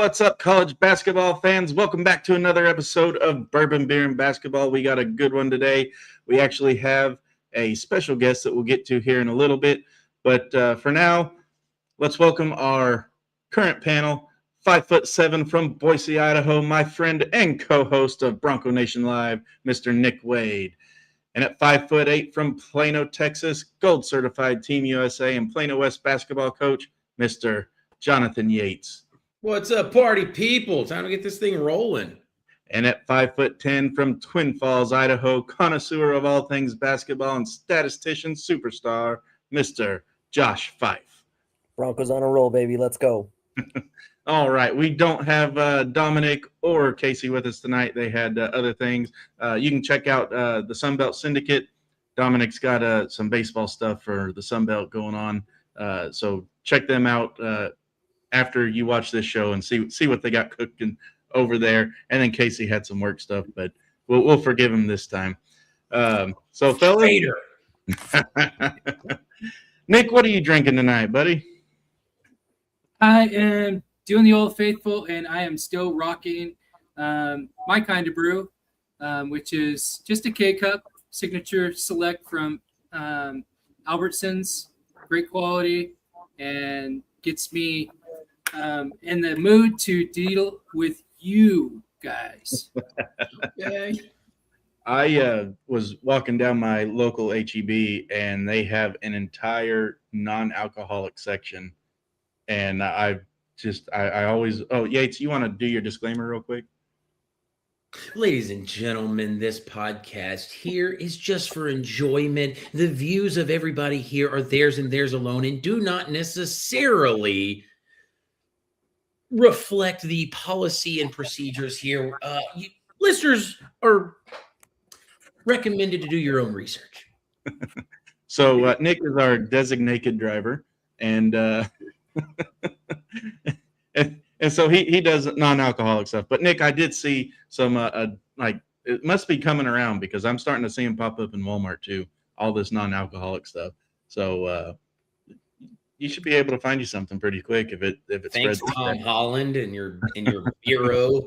What's up, college basketball fans? Welcome back to another episode of Bourbon, Beer, and Basketball. We got a good one today. We actually have a special guest that we'll get to here in a little bit. But for now, let's welcome our current panel, 5'7" from Boise, Idaho, my friend and co-host of Bronco Nation Live, Mr. Nick Wade. And at 5'8" from Plano, Texas, gold certified Team USA and Plano West basketball coach, Mr. Jonathan Yates. What's up, party people? Time to get this thing rolling. And at 5'10" from Twin Falls, Idaho, connoisseur of all things basketball and statistician superstar, Mr. Josh Fife. Broncos on a roll, baby. Let's go. All right. We don't have Dominic or Casey with us tonight. They had other things. You can check out the Sunbelt Syndicate. Dominic's got some baseball stuff for the Sunbelt going on. So check them out after you watch this show and see what they got cooking over there. And then Casey had some work stuff, but we'll forgive him this time. So, fellas, Nick, what are you drinking tonight, buddy? I am doing the Old Faithful, and I am still rocking my kind of brew, which is just a K-Cup, signature select from Albertsons. Great quality, and gets me in the mood to deal with you guys. Yay. I was walking down my local HEB, and they have an entire non-alcoholic section. And I always – Yates, you want to do your disclaimer real quick? Ladies and gentlemen, this podcast here is just for enjoyment. The views of everybody here are theirs and theirs alone and do not necessarily reflect the policy and procedures here. Listeners are recommended to do your own research. So Nick is our designated driver, and and so he does non-alcoholic stuff. But Nick, I did see some like it must be coming around because I'm starting to see them pop up in Walmart too. All this non-alcoholic stuff. So you should be able to find you something pretty quick if it Thanks, spreads. Tom Holland and your bureau.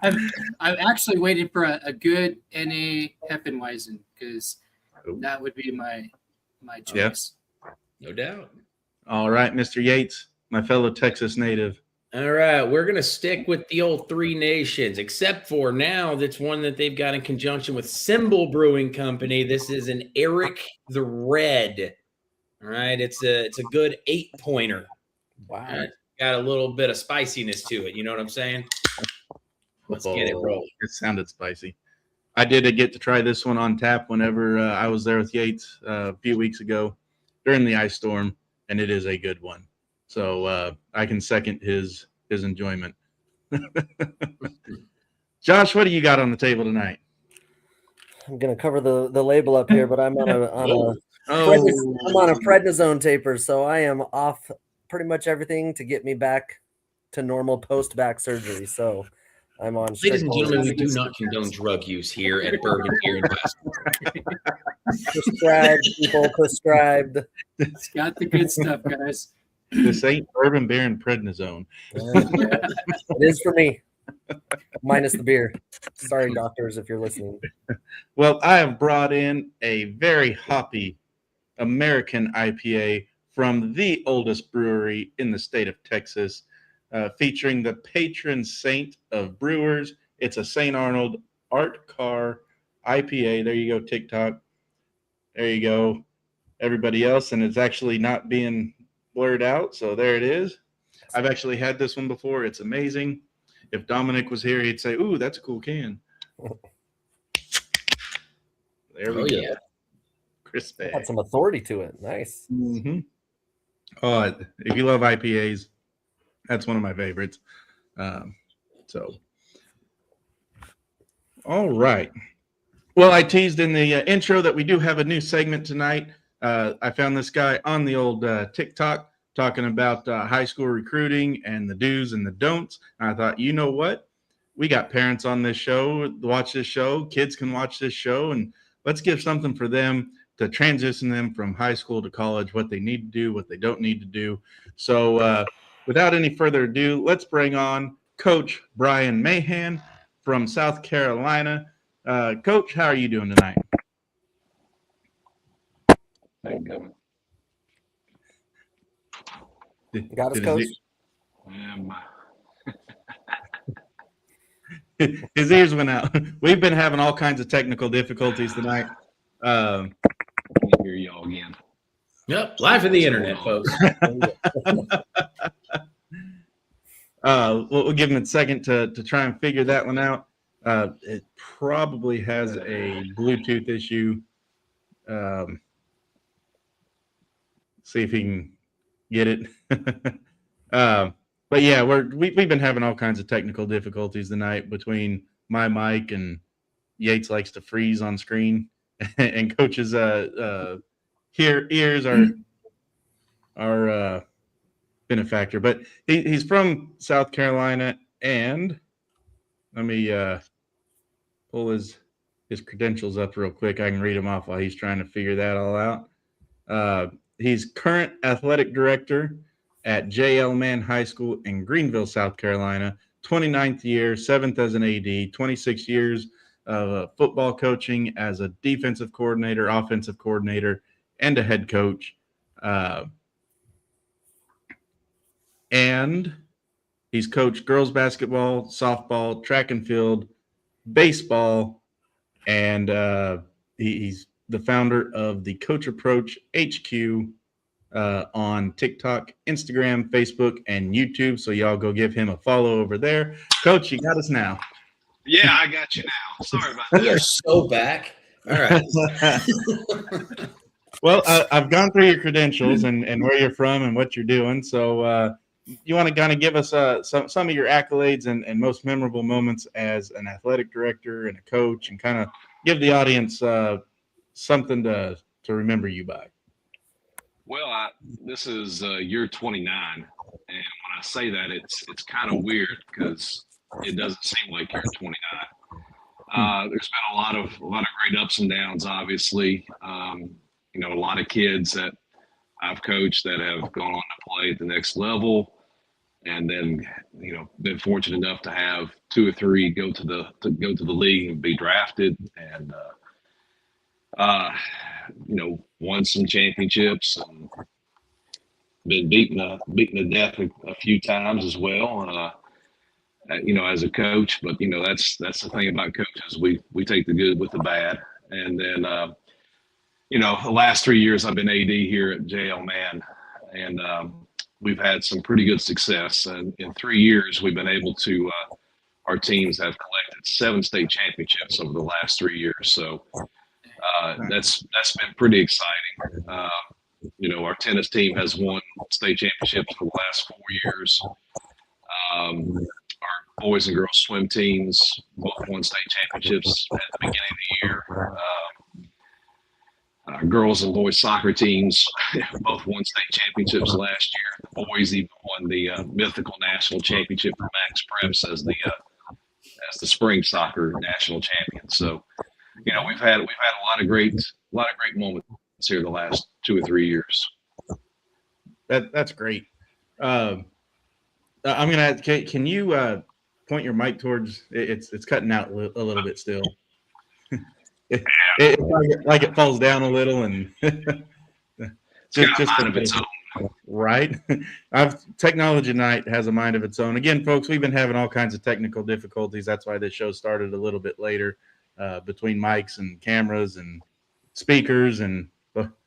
I'm actually waiting for a good NA Heffenweisen because that would be my choice. No doubt. All right, Mr. Yates, my fellow Texas native. All right, we're going to stick with the old Three Nations, except for now that's one that they've got in conjunction with Symbol Brewing Company. This is an Eric the Red. All right, it's a good 8-pointer. Wow. Right, got a little bit of spiciness to it. You know what I'm saying? Let's get it rolling. It sounded spicy. I did get to try this one on tap whenever I was there with Yates a few weeks ago during the ice storm, and it is a good one. So I can second his enjoyment. Josh, what do you got on the table tonight? I'm gonna cover the label up here, but I'm on a prednisone taper, so I am off pretty much everything to get me back to normal post back surgery. So I'm on. Ladies and gentlemen, we do not condone drug use here at Bourbon, Beer, and Basketball. Prescribed, people prescribed. It's got the good stuff, guys. This ain't Bourbon, Beer, and Prednisone. It is for me, minus the beer. Sorry, doctors, if you're listening. Well, I have brought in a very hoppy American IPA from the oldest brewery in the state of Texas, featuring the patron saint of brewers. It's a St. Arnold Art Car IPA. There you go, TikTok. There you go, everybody else. And it's actually not being blurred out, so there it is. I've actually had this one before. It's amazing. If Dominic was here, he'd say, ooh, that's a cool can. There we go. Yeah. Crispy. Had some authority to it. Nice. Mm-hmm. Oh, if you love IPAs, that's one of my favorites. So, all right. Well, I teased in the intro that we do have a new segment tonight. I found this guy on the old TikTok talking about high school recruiting and the do's and the don'ts. And I thought, you know what? We got parents on this show, watch this show. Kids can watch this show, and let's give something for them to transition them from high school to college, what they need to do, what they don't need to do. So without any further ado, let's bring on Coach Brian Mahan from South Carolina. Coach, how are you doing tonight? Thank you. Got us, Coach? His ears went out. We've been having all kinds of technical difficulties tonight. Let me hear y'all again. Yep, live for the internet, folks. We'll give him a second to try and figure that one out. It probably has a Bluetooth issue. See if he can get it. But yeah, we've been having all kinds of technical difficulties tonight between my mic and Yates likes to freeze on screen, and Coach's ears are been a factor. But he's from South Carolina, and let me pull his credentials up real quick. I can read them off while he's trying to figure that all out. He's current athletic director at J.L. Mann High School in Greenville, South Carolina, 29th year, 7th as an AD, 26 years of football coaching as a defensive coordinator, offensive coordinator, and a head coach. And he's coached girls basketball, softball, track and field, baseball, and he's the founder of the Coach Approach HQ on TikTok, Instagram, Facebook, and YouTube. So y'all go give him a follow over there. Coach, you got us now. Yeah, I got you now. Sorry about that. We are so back. All right. Well, I've gone through your credentials and where you're from and what you're doing. So you want to kind of give us some of your accolades and most memorable moments as an athletic director and a coach, and kind of give the audience something to remember you by. Well, this is year 29, and when I say that, it's kind of weird because it doesn't seem like you're 29. There's been a lot of great ups and downs, obviously. A lot of kids that I've coached that have gone on to play at the next level, and then been fortunate enough to have 2 or 3 go to the league and be drafted, and won some championships and been beaten to death a few times as well. As a coach, but that's the thing about coaches. We take the good with the bad, and then the last 3 years I've been AD here at JL Mann, and we've had some pretty good success. And in 3 years, we've been able to. Our teams have collected 7 state championships over the last 3 years. So. That's been pretty exciting. Our tennis team has won state championships for the last 4 years. Our boys and girls swim teams both won state championships at the beginning of the year. Our girls and boys soccer teams both won state championships last year. The boys even won the mythical national championship for Max Preps as the spring soccer national champion. So. We've had a lot of great moments here the last 2 or 3 years. That's great. I'm gonna ask, can you point your mic towards it's cutting out a little bit still. It's like it falls down a little, and just mind of its own. Right. Technology night has a mind of its own. Again, folks, we've been having all kinds of technical difficulties. That's why this show started a little bit later. Between mics and cameras and speakers, and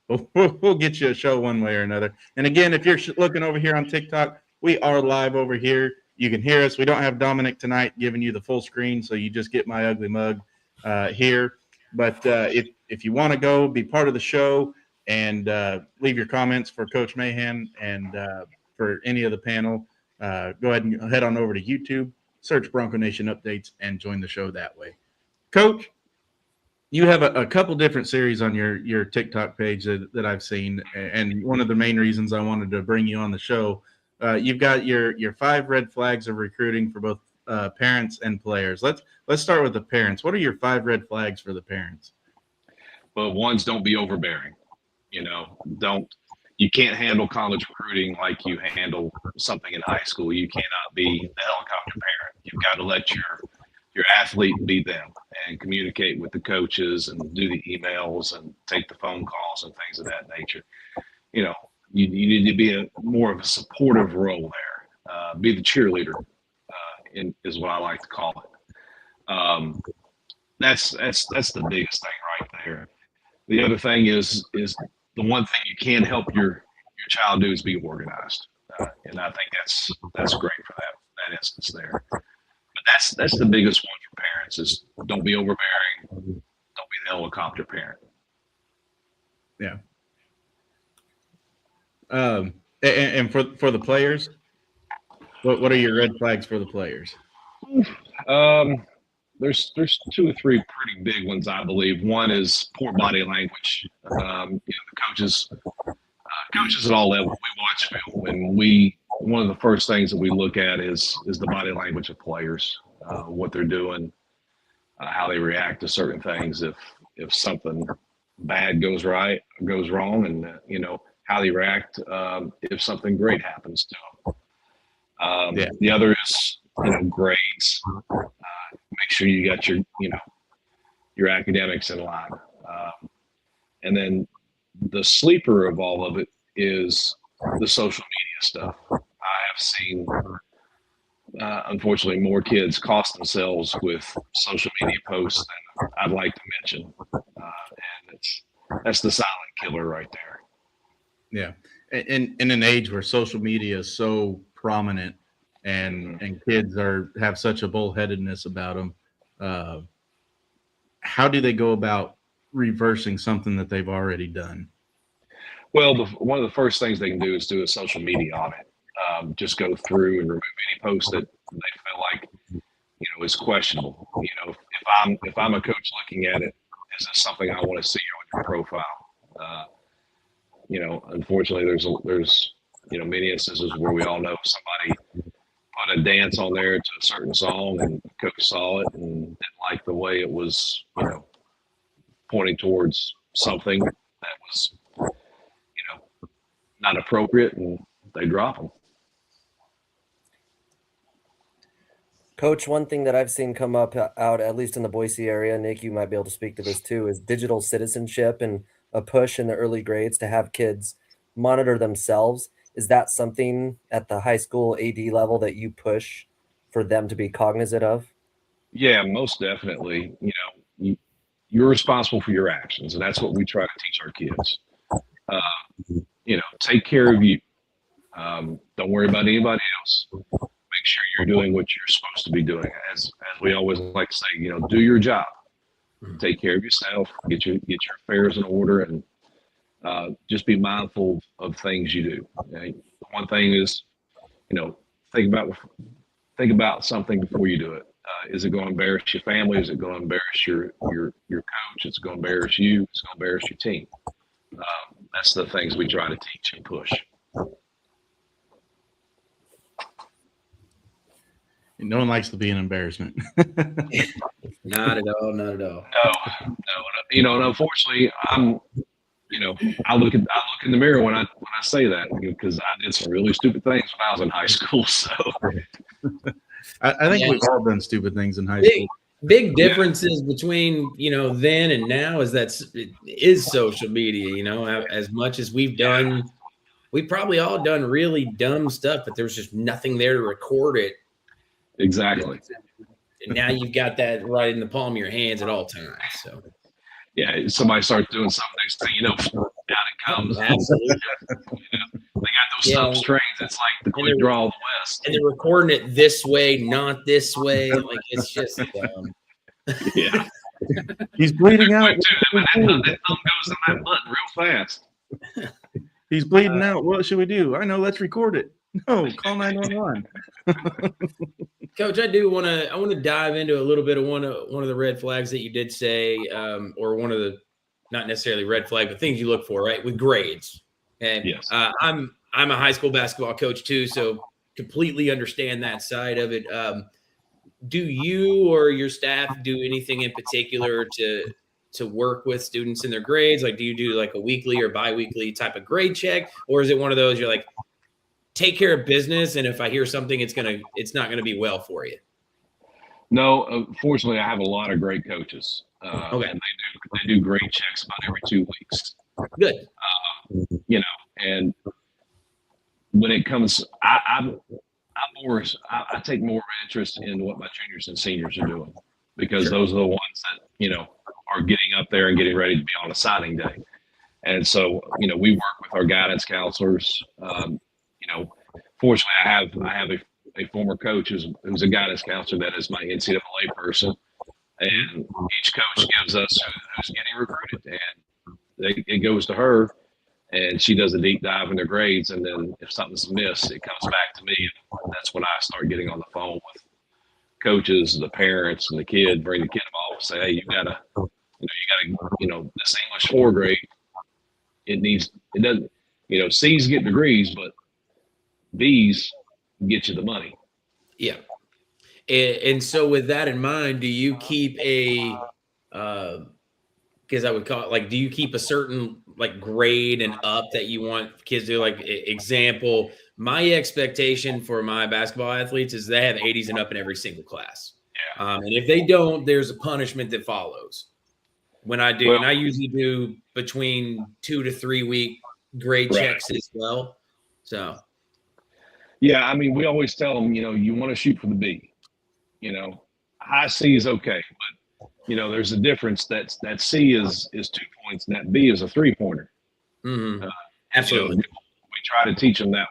we'll get you a show one way or another. And again, if you're looking over here on TikTok, we are live over here. You can hear us. We don't have Dominic tonight giving you the full screen, so you just get my ugly mug here. But if you want to go be part of the show and leave your comments for Coach Mahan and for any of the panel, go ahead and head on over to YouTube, search Bronco Nation Updates, and join the show that way. Coach, you have a couple different series on your TikTok page that I've seen, and one of the main reasons I wanted to bring you on the show, you've got your 5 red flags of recruiting for both parents and players. Let's start with the parents. What are your 5 red flags for the parents? Well, one's don't be overbearing. Don't you can't handle college recruiting like you handle something in high school. You cannot be the helicopter parent. You've got to let your athlete be them and communicate with the coaches and do the emails and take the phone calls and things of that nature. You know, you need to be more of a supportive role there. Be the cheerleader, is what I like to call it. That's the biggest thing right there. The other thing is the one thing you can help your child do is be organized, and I think that's great for that instance there. But that's the biggest one for parents is don't be overbearing, don't be the helicopter parent. Yeah. And for the players, what are your red flags for the players? There's 2 or 3 pretty big ones, I believe. One is poor body language. The coaches at all levels, we watch film, and one of the first things that we look at is the body language of players, what they're doing, how they react to certain things. If something bad goes wrong, and how they react if something great happens to them. The other is grades. Make sure you got your academics in line. And then the sleeper of all of it is the social media stuff. I have seen, unfortunately, more kids cost themselves with social media posts than I'd like to mention. And that's the silent killer right there. Yeah. In an age where social media is so prominent and kids have such a bullheadedness about them, how do they go about reversing something that they've already done? Well, one of the first things they can do is do a social media audit. Just go through and remove any post that they feel like is questionable. If I'm a coach looking at it, is this something I want to see on your profile? Unfortunately, there's many instances where we all know somebody put a dance on there to a certain song, and the coach saw it and didn't like the way it was, pointing towards something that was, not appropriate, and they drop them. Coach, one thing that I've seen come out, at least in the Boise area, Nick, you might be able to speak to this too, is digital citizenship and a push in the early grades to have kids monitor themselves. Is that something at the high school AD level that you push for them to be cognizant of? Yeah, most definitely. You're responsible for your actions, and that's what we try to teach our kids. Take care of you. Don't worry about anybody else. Make sure you're doing what you're supposed to be doing. As we always like to say, do your job. Take care of yourself. Get your affairs in order, and just be mindful of things you do. Okay? One thing is, think about something before you do it. Is it going to embarrass your family? Is it going to embarrass your coach? It's going to embarrass you. It's going to embarrass your team. That's the things we try to teach and push. No one likes to be an embarrassment. Not at all. Not at all. No. And unfortunately, I look in the mirror when I say that, because I did some really stupid things when I was in high school. So I think we've all done stupid things in high school. Big differences between then and now is social media. As much as we've probably all done really dumb stuff, but there's just nothing there to record it. Exactly. And now you've got that right in the palm of your hands at all times. So yeah, somebody starts doing something, next thing out it comes. Absolutely. They got those thumb strings. It's like the quick draw of the West. And they're recording it this way, not this way. Like, it's just yeah. He's bleeding out. That thumb goes in that button real fast. He's bleeding out. What should we do? I know. Let's record it. No, call 911. Coach, I want to dive into a little bit of one of the red flags that you did say, or one of the, not necessarily red flag, but things you look for, right? With grades. Okay. Yes. I'm a high school basketball coach too, so completely understand that side of it. Do you or your staff do anything in particular to to work with students in their grades? Like, do you do like a weekly or biweekly type of grade check, or is it one of those you're like, take care of business, and if I hear something, it's not gonna be well for you? No, fortunately, I have a lot of great coaches, Okay. and they do grade checks about every 2 weeks. Good. You know, and when it comes, I take more interest in what my juniors and seniors are doing, because those are the ones that, you know, are getting up there and getting ready to be on a signing day. And so, you know, we work with our guidance counselors. You know, fortunately, I have a former coach who's a guidance counselor that is my NCAA person, and each coach gives us who's getting recruited, and it goes to her, and she does a deep dive in their grades, and then if something's missed, it comes back to me, and that's when I start getting on the phone with coaches, the parents, and the kid. Bring the kid involved, say, hey, you gotta, this English 4 grade, it doesn't, you know, C's get degrees, but B's get you the money. Yeah. And so with that in mind, do you keep because I would call it, like, do you keep a certain like grade and up that you want kids to do? Like, example, my expectation for my basketball athletes is they have 80s and up in every single class. Yeah. And if they don't, there's a punishment that follows. When I do, and I usually do between 2 to 3 week grade checks as well. So, yeah, I mean, we always tell them, you know, you want to shoot for the B. You know, high C is okay, but you know, there's a difference. That C is 2 points, and that B is a 3-pointer. mm-hmm. Absolutely. You know, we try to teach them that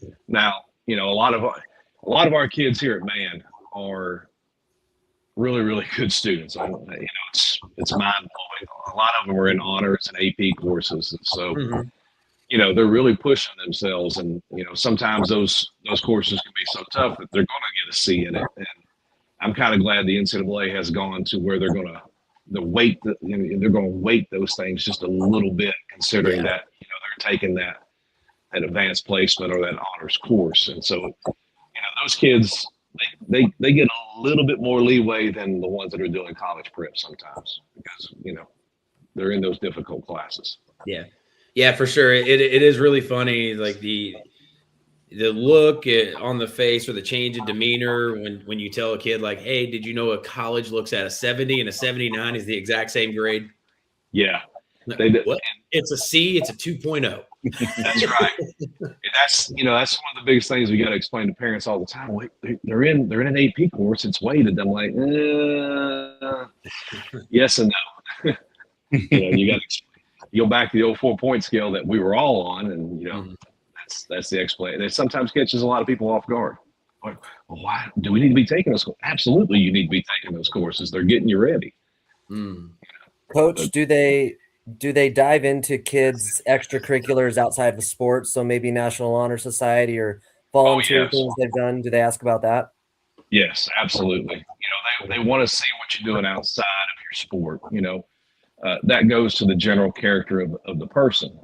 way. Now, you know, a lot of our kids here at Man are really, really good students. You know, it's mind blowing. A lot of them are in honors and AP courses, and so you know, they're really pushing themselves. And you know, sometimes those courses can be so tough that they're going to get a C in it. And I'm kind of glad the NCAA has gone to where they're going to they're going to weight those things just a little bit, considering that, you know, they're taking that advanced placement or that honors course. And so, you know, those kids, they get a little bit more leeway than the ones that are doing college prep sometimes, because, you know, they're in those difficult classes. Yeah, for sure. It is really funny, like the look on the face or the change in demeanor when you tell a kid, like, hey, did you know a college looks at a 70 and a 79 is the exact same grade? Yeah. What? It's a C, it's a 2.0. That's right. And that's one of the biggest things we got to explain to parents all the time. Wait, they're in an AP course. It's weighted. I'm like, yes and no. You know, you got to go back to the old 4-point scale that we were all on, and you know, that's the explanation. It sometimes catches a lot of people off guard. Like, well, why do we need to be taking those? Absolutely, you need to be taking those courses. They're getting you ready. Coach, do they dive into kids' extracurriculars outside of sports? So maybe National Honor Society or volunteer things they've done. Do they ask about that? Yes, absolutely. You know, they want to see what you're doing outside of your sport. You know, that goes to the general character of the person.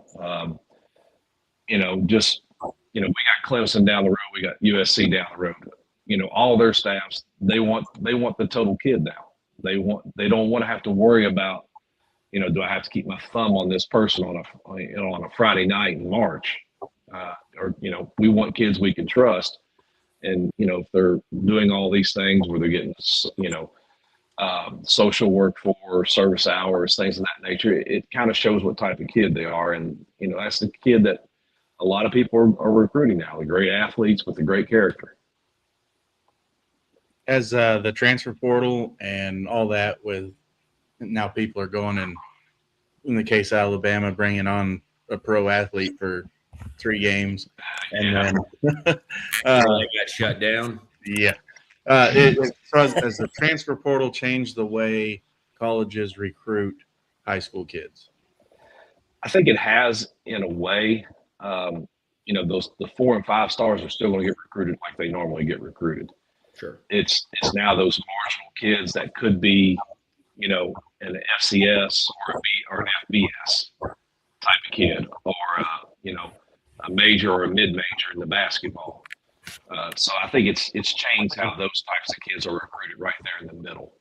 You know, just, you know, we got Clemson down the road, we got USC down the road. You know, all their staffs, they want the total kid now. They don't want to have to worry about, you know, do I have to keep my thumb on this person on a Friday night in March? Or, you know, we want kids we can trust. And, you know, if they're doing all these things where they're getting, you know, social work for service hours, things of that nature, it kind of shows what type of kid they are. And, you know, that's the kid that a lot of people are recruiting now, the great athletes with the great character. As the transfer portal and all that, with now people are going, and in the case of Alabama, bringing on a pro athlete for 3 games, and then got shut down. Yeah. So as the transfer portal changed the way colleges recruit high school kids? I think it has, in a way. You know, the 4 and 5 stars are still going to get recruited like they normally get recruited. Sure. It's now those marginal kids that could be, you know, an FCS or an FBS type of kid, or you know, a major or a mid-major in the basketball. So I think it's changed how those types of kids are recruited right there in the middle.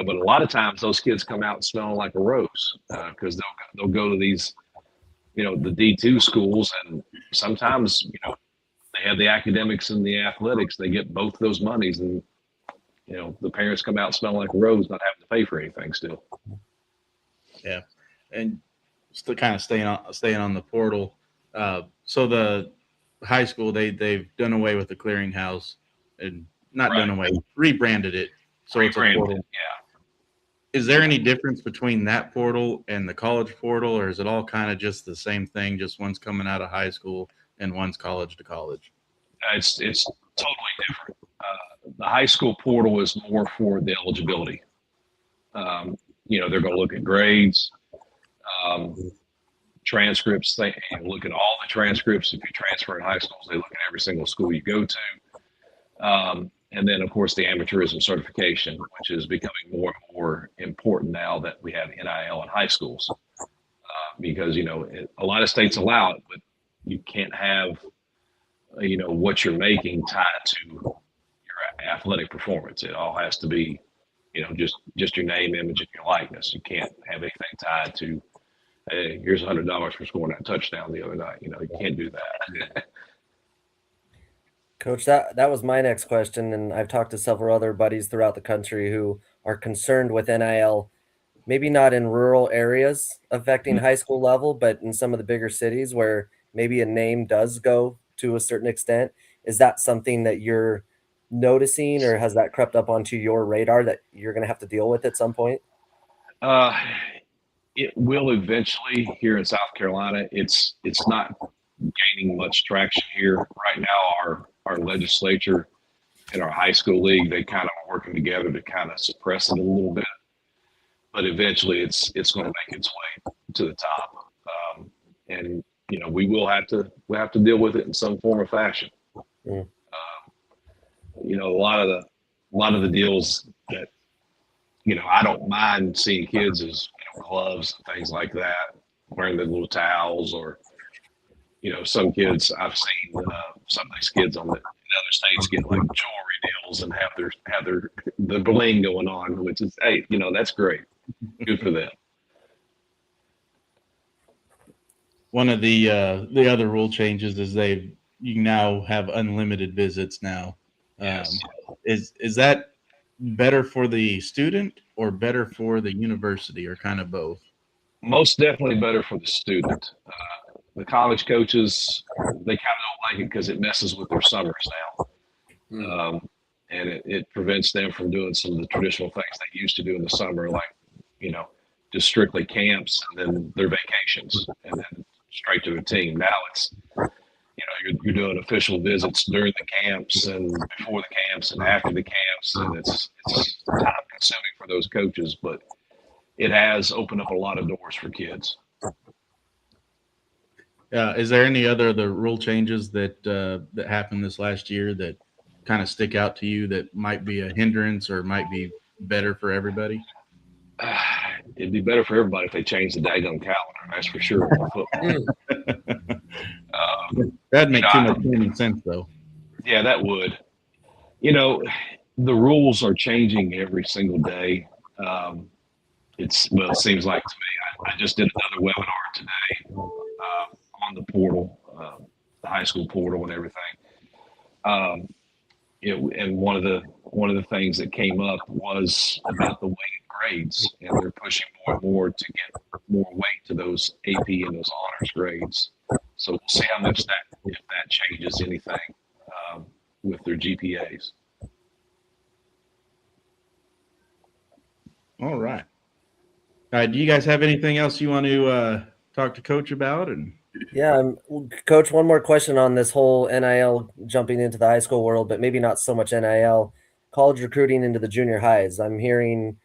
but a lot of times those kids come out smelling like a rose because they'll go to these, the D2 schools, and sometimes, they have the academics and the athletics. They get both of those monies, and the parents come out smelling like a rose, not having to pay for anything still. Yeah, and still kind of staying on the portal. So the high school they've done away with the clearinghouse, and not done away, rebranded it. So it's a portal. Yeah. Is there any difference between that portal and the college portal, or is it all kind of just the same thing? Just one's coming out of high school and one's college to college. It's totally different. The high school portal is more for the eligibility. They're going to look at grades, transcripts. They look at all the transcripts. If you transfer in high schools, they look at every single school you go to. And then, of course, the amateurism certification, which is becoming more and more important now that we have NIL in high schools. Because, a lot of states allow it, but you can't have, what you're making tied to your athletic performance. It all has to be, just your name, image, and your likeness. You can't have anything tied to, hey, here's $100 for scoring that touchdown the other night. You can't do that. Coach, that was my next question, and I've talked to several other buddies throughout the country who are concerned with NIL, maybe not in rural areas affecting high school level, but in some of the bigger cities where maybe a name does go to a certain extent. Is that something that you're noticing, or has that crept up onto your radar that you're going to have to deal with at some point? It will eventually here in South Carolina. It's not gaining much traction here right now. Our legislature and our high school league, they kind of are working together to kind of suppress it a little bit, but eventually it's going to make its way to the top. And we'll have to deal with it in some form or fashion. Mm. A lot of the deals that, I don't mind seeing kids as gloves and things like that, wearing the little towels, or some kids I've seen, some of these kids in other states get like jewelry deals and have the bling going on, which is, hey, that's great, good for them. One of the other rule changes is you now have unlimited visits now. Yes. Is that better for the student or better for the university, or kind of both? Most definitely better for the student. The college coaches, they kind of don't like it because it messes with their summers now. And it prevents them from doing some of the traditional things they used to do in the summer, like, just strictly camps and then their vacations and then straight to the team. Now it's, you're doing official visits during the camps and before the camps and after the camps, and it's time consuming for those coaches, but it has opened up a lot of doors for kids. Is there any other the rule changes that happened this last year that kind of stick out to you that might be a hindrance or might be better for everybody? It'd be better for everybody if they changed the daggone calendar. That's for sure. That'd make too much common sense, though. Yeah, that would. The rules are changing every single day. It seems like to me. I just did another webinar today on the portal, the high school portal, and everything. And one of the things that came up was about the weighted grades, and they're pushing more and more to get more weight to those AP and those honors grades. So we'll see how much if that changes anything with their GPAs. All right. Do you guys have anything else you want to talk to Coach about? And yeah, Coach, one more question on this whole NIL jumping into the high school world, but maybe not so much NIL, college recruiting into the junior highs. I'm hearing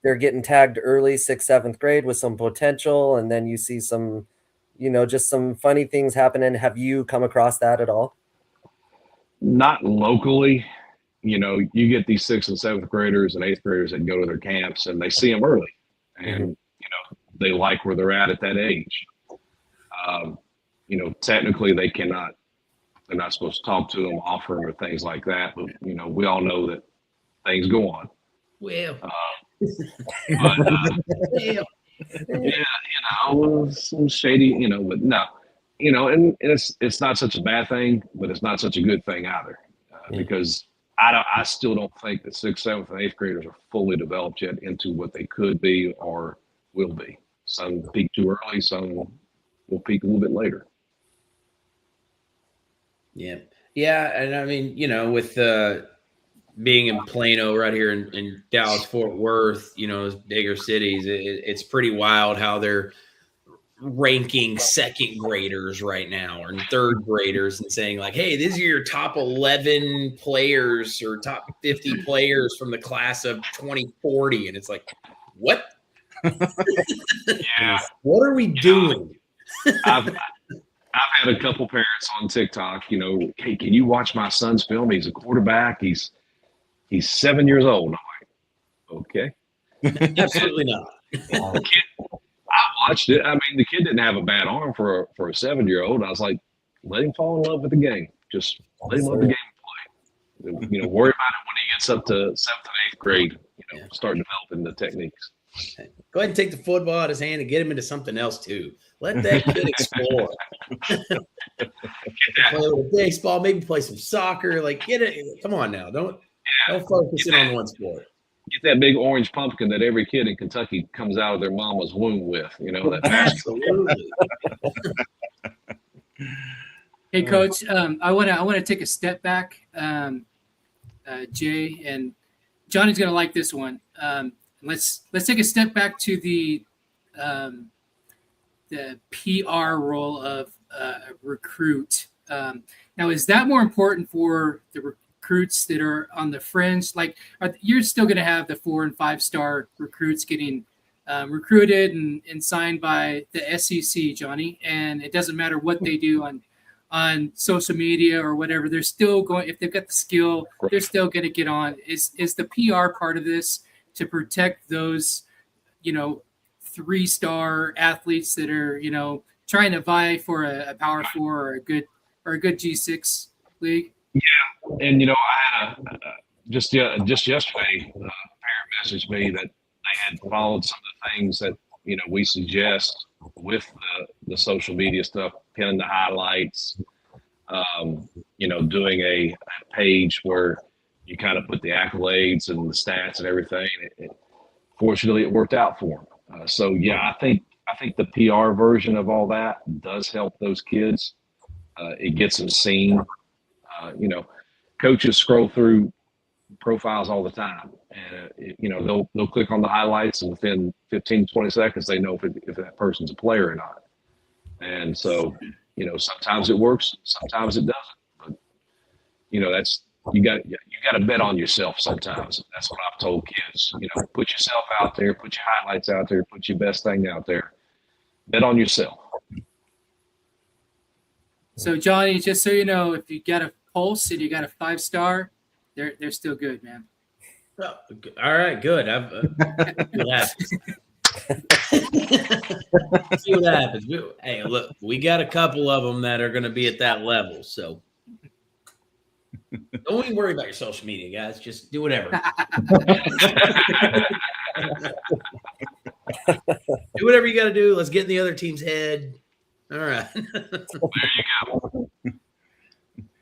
they're getting tagged early, 6th, 7th grade with some potential, and then you see some, just some funny things happening. Have you come across that at all? Not locally. You get these 6th and 7th graders and 8th graders that go to their camps, and they see them early, and they like where they're at that age. Technically they're not supposed to talk to them, offer them, or things like that. But, we all know that things go on. Well, But, yeah, some shady, but no, and it's not such a bad thing, but it's not such a good thing either, because I still don't think that 6th, 7th, and 8th graders are fully developed yet into what they could be or will be. Some peak too early, some will peak a little bit later. Yeah. Yeah. And I mean, with being in Plano right here in Dallas, Fort Worth, those bigger cities, it's pretty wild how they're ranking 2nd graders right now or 3rd graders and saying like, hey, these are your top 11 players or top 50 players from the class of 2040. And it's like, what? Yeah. What are we doing? I've had a couple parents on TikTok, hey, can you watch my son's film? He's a quarterback. He's 7 years old. I'm like, okay. Absolutely not. I watched it. I mean, the kid didn't have a bad arm for a 7-year-old. I was like, let him fall in love with the game. Just let him love the game and play. Worry about it when he gets up to 7th and 8th grade. Start developing the techniques. Go ahead and take the football out of his hand and get him into something else too. Let that kid explore. Play a little baseball, maybe play some soccer. Like, get it. Come on now. Don't focus in on one sport. Get that big orange pumpkin that every kid in Kentucky comes out of their mama's womb with. That Absolutely. Hey, Coach, I want to take a step back. Jay and Johnny's going to like this one. Let's take a step back to the PR role of a recruit. Now, is that more important for the recruits that are on the fringe? Like, you're still going to have the 4 and 5 star recruits getting recruited and signed by the SEC, Johnny, and it doesn't matter what they do on social media or whatever. They're still going, if they've got the skill, they're still going to get on. Is the PR part of this to protect those, 3-star athletes that are, trying to vie for a Power 4 or a good G6 league? Yeah, and I had just yesterday, a parent messaged me that they had followed some of the things that we suggest with the social media stuff, pinning the highlights, doing a page where you kind of put the accolades and the stats and everything. Fortunately, it worked out for them. So yeah, I think the PR version of all that does help those kids. It gets them seen. Coaches scroll through profiles all the time, and they'll click on the highlights, and within 15 to 20 seconds they know if that person's a player or not. And so sometimes it works, sometimes it doesn't, but that's you got to bet on yourself sometimes. That's what I've told kids. Put yourself out there, put your highlights out there, put your best thing out there, bet on yourself. So Johnny, just so you know, if you got a pulse and you got a 5-star, they're still good, man. Oh, all right, good. I've see what happens. Hey, look, we got a couple of them that are going to be at that level, so don't even worry about your social media, guys. Just do whatever. Do whatever you got to do. Let's get in the other team's head. All right. There you go.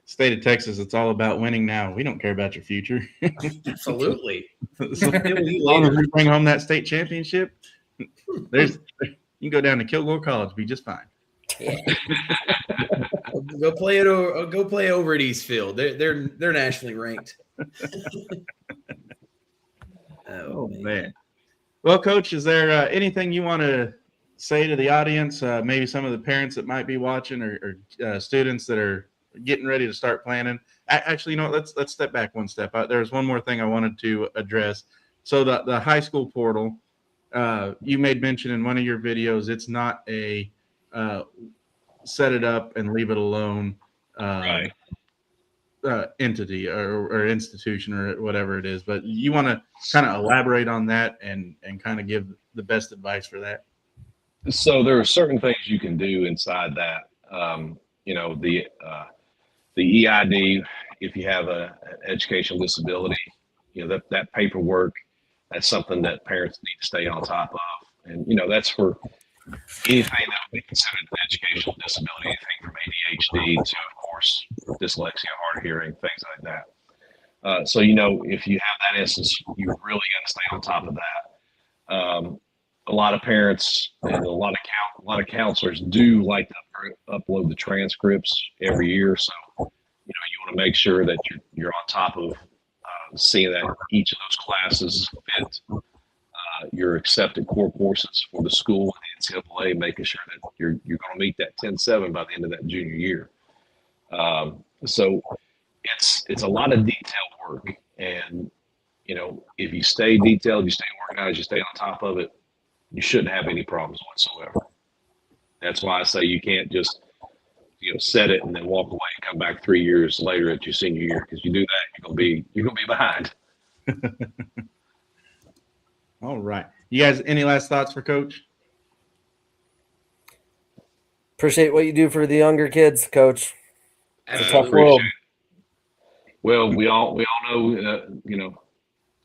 State of Texas, it's all about winning now. We don't care about your future. Absolutely. As long as we bring home that state championship, you can go down to Kilgore College, be just fine. Yeah. Go play over at Eastfield. They're nationally ranked. Oh man. Well, Coach, is there anything you want to say to the audience? Maybe some of the parents that might be watching, or students that are getting ready to start planning. Actually, let's step back one step. There's one more thing I wanted to address. So the high school portal, you made mention in one of your videos, it's not a set it up and leave it alone Right. Entity or institution or whatever it is. But you want to kind of elaborate on that and kind of give the best advice for that? So there are certain things you can do inside that. The EID, if you have an educational disability, that paperwork, that's something that parents need to stay on top of. And, you know, that's for anything that would be considered an educational disability, anything from ADHD to, of course, dyslexia, hard hearing, things like that. So, you know, if you have that instance, you really got to stay on top of that. A lot of parents and a lot of counselors do like to upload the transcripts every year. So, you know, you want to make sure that you're on top of seeing that each of those classes fit your accepted core courses for the school and NCAA, making sure that you're going to meet that 10-7 by the end of that junior year. So it's a lot of detailed work, and you know, if you stay detailed, you stay organized, you stay on top of it, you shouldn't have any problems whatsoever. That's why I say you can't just, you know, set it and then walk away and come back 3 years later at your senior year, because you do that, you're gonna be behind. All right. You guys, any last thoughts for Coach? Appreciate what you do for the younger kids, Coach. It's a tough Appreciate world. it. Well, we all know, you know,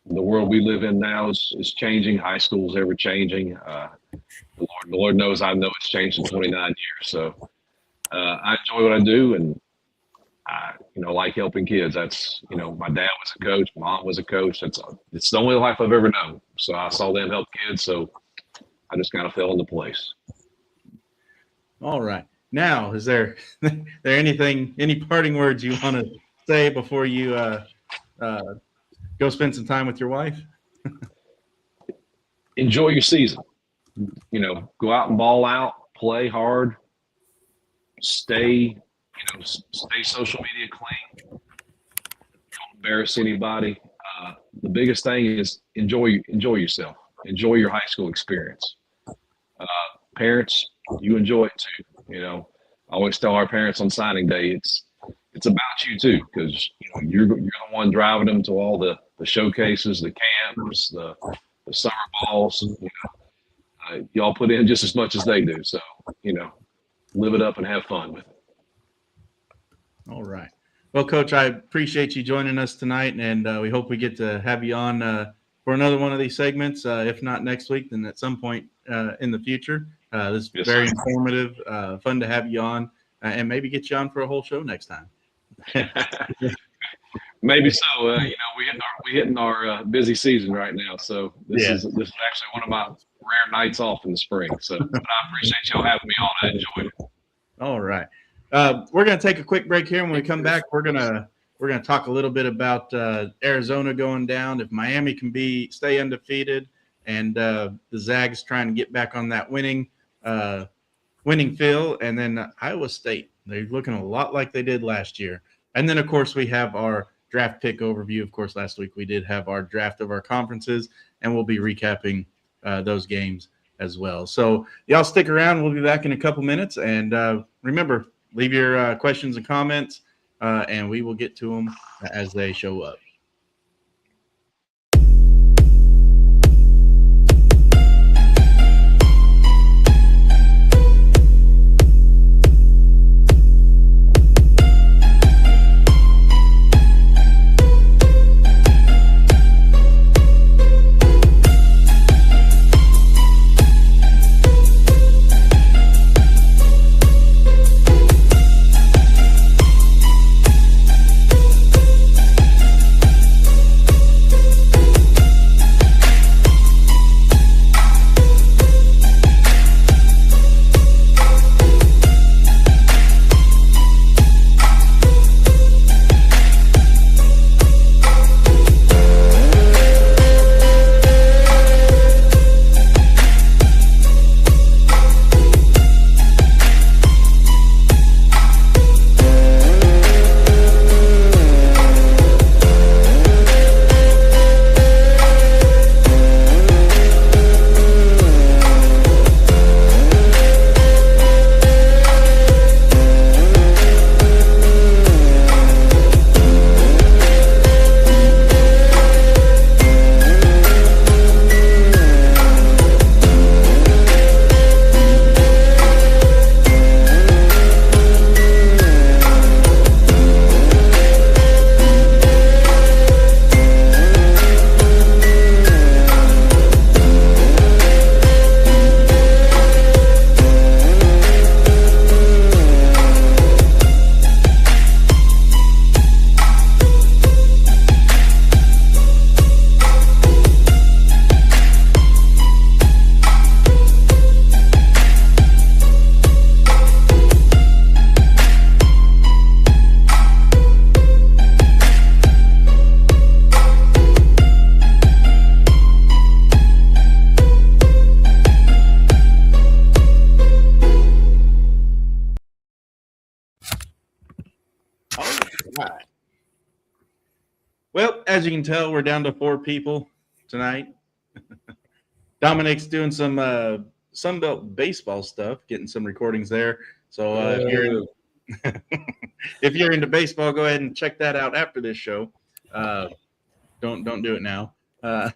the world we live in now is changing. High school's ever changing. The Lord knows I know it's changed in 29 years. So I enjoy what I do, and I, you know, like helping kids. That's, you know, my dad was a coach, mom was a coach. It's the only life I've ever known. So I saw them help kids. So I just kind of fell into place. All right. Now, is there any parting words you want to say before you go spend some time with your wife? Enjoy your season. You know, go out and ball out, play hard, stay social media clean. Don't embarrass anybody. The biggest thing is enjoy yourself. Enjoy your high school experience. Parents, you enjoy it too. You know, I always tell our parents on signing day, it's about you too, because you know you're the one driving them to all the showcases, the camps, the summer balls. You know, y'all put in just as much as they do. So, you know, live it up and have fun with it. All right. Well, Coach, I appreciate you joining us tonight, and we hope we get to have you on for another one of these segments. If not next week, then at some point in the future. This is very informative, fun to have you on, and maybe get you on for a whole show next time. Maybe so. You know, we hitting our busy season right now, so this is actually one of my rare nights off in the spring. So, but I appreciate y'all having me on. I enjoyed it. All right. We're going to take a quick break here. When we come back, we're going to talk a little bit about Arizona going down. If Miami can stay undefeated, and the Zags trying to get back on that winning field, and then Iowa State, they're looking a lot like they did last year. And then, of course, we have our draft pick overview. Of course, last week we did have our draft of our conferences, and we'll be recapping those games as well. So y'all stick around. We'll be back in a couple minutes. And remember, leave your questions and comments, and we will get to them as they show up. as you can tell, we're down to 4 people tonight. Dominic's doing some Sunbelt baseball stuff, getting some recordings there. So if you're into baseball, go ahead and check that out after this show. Don't do it now. Not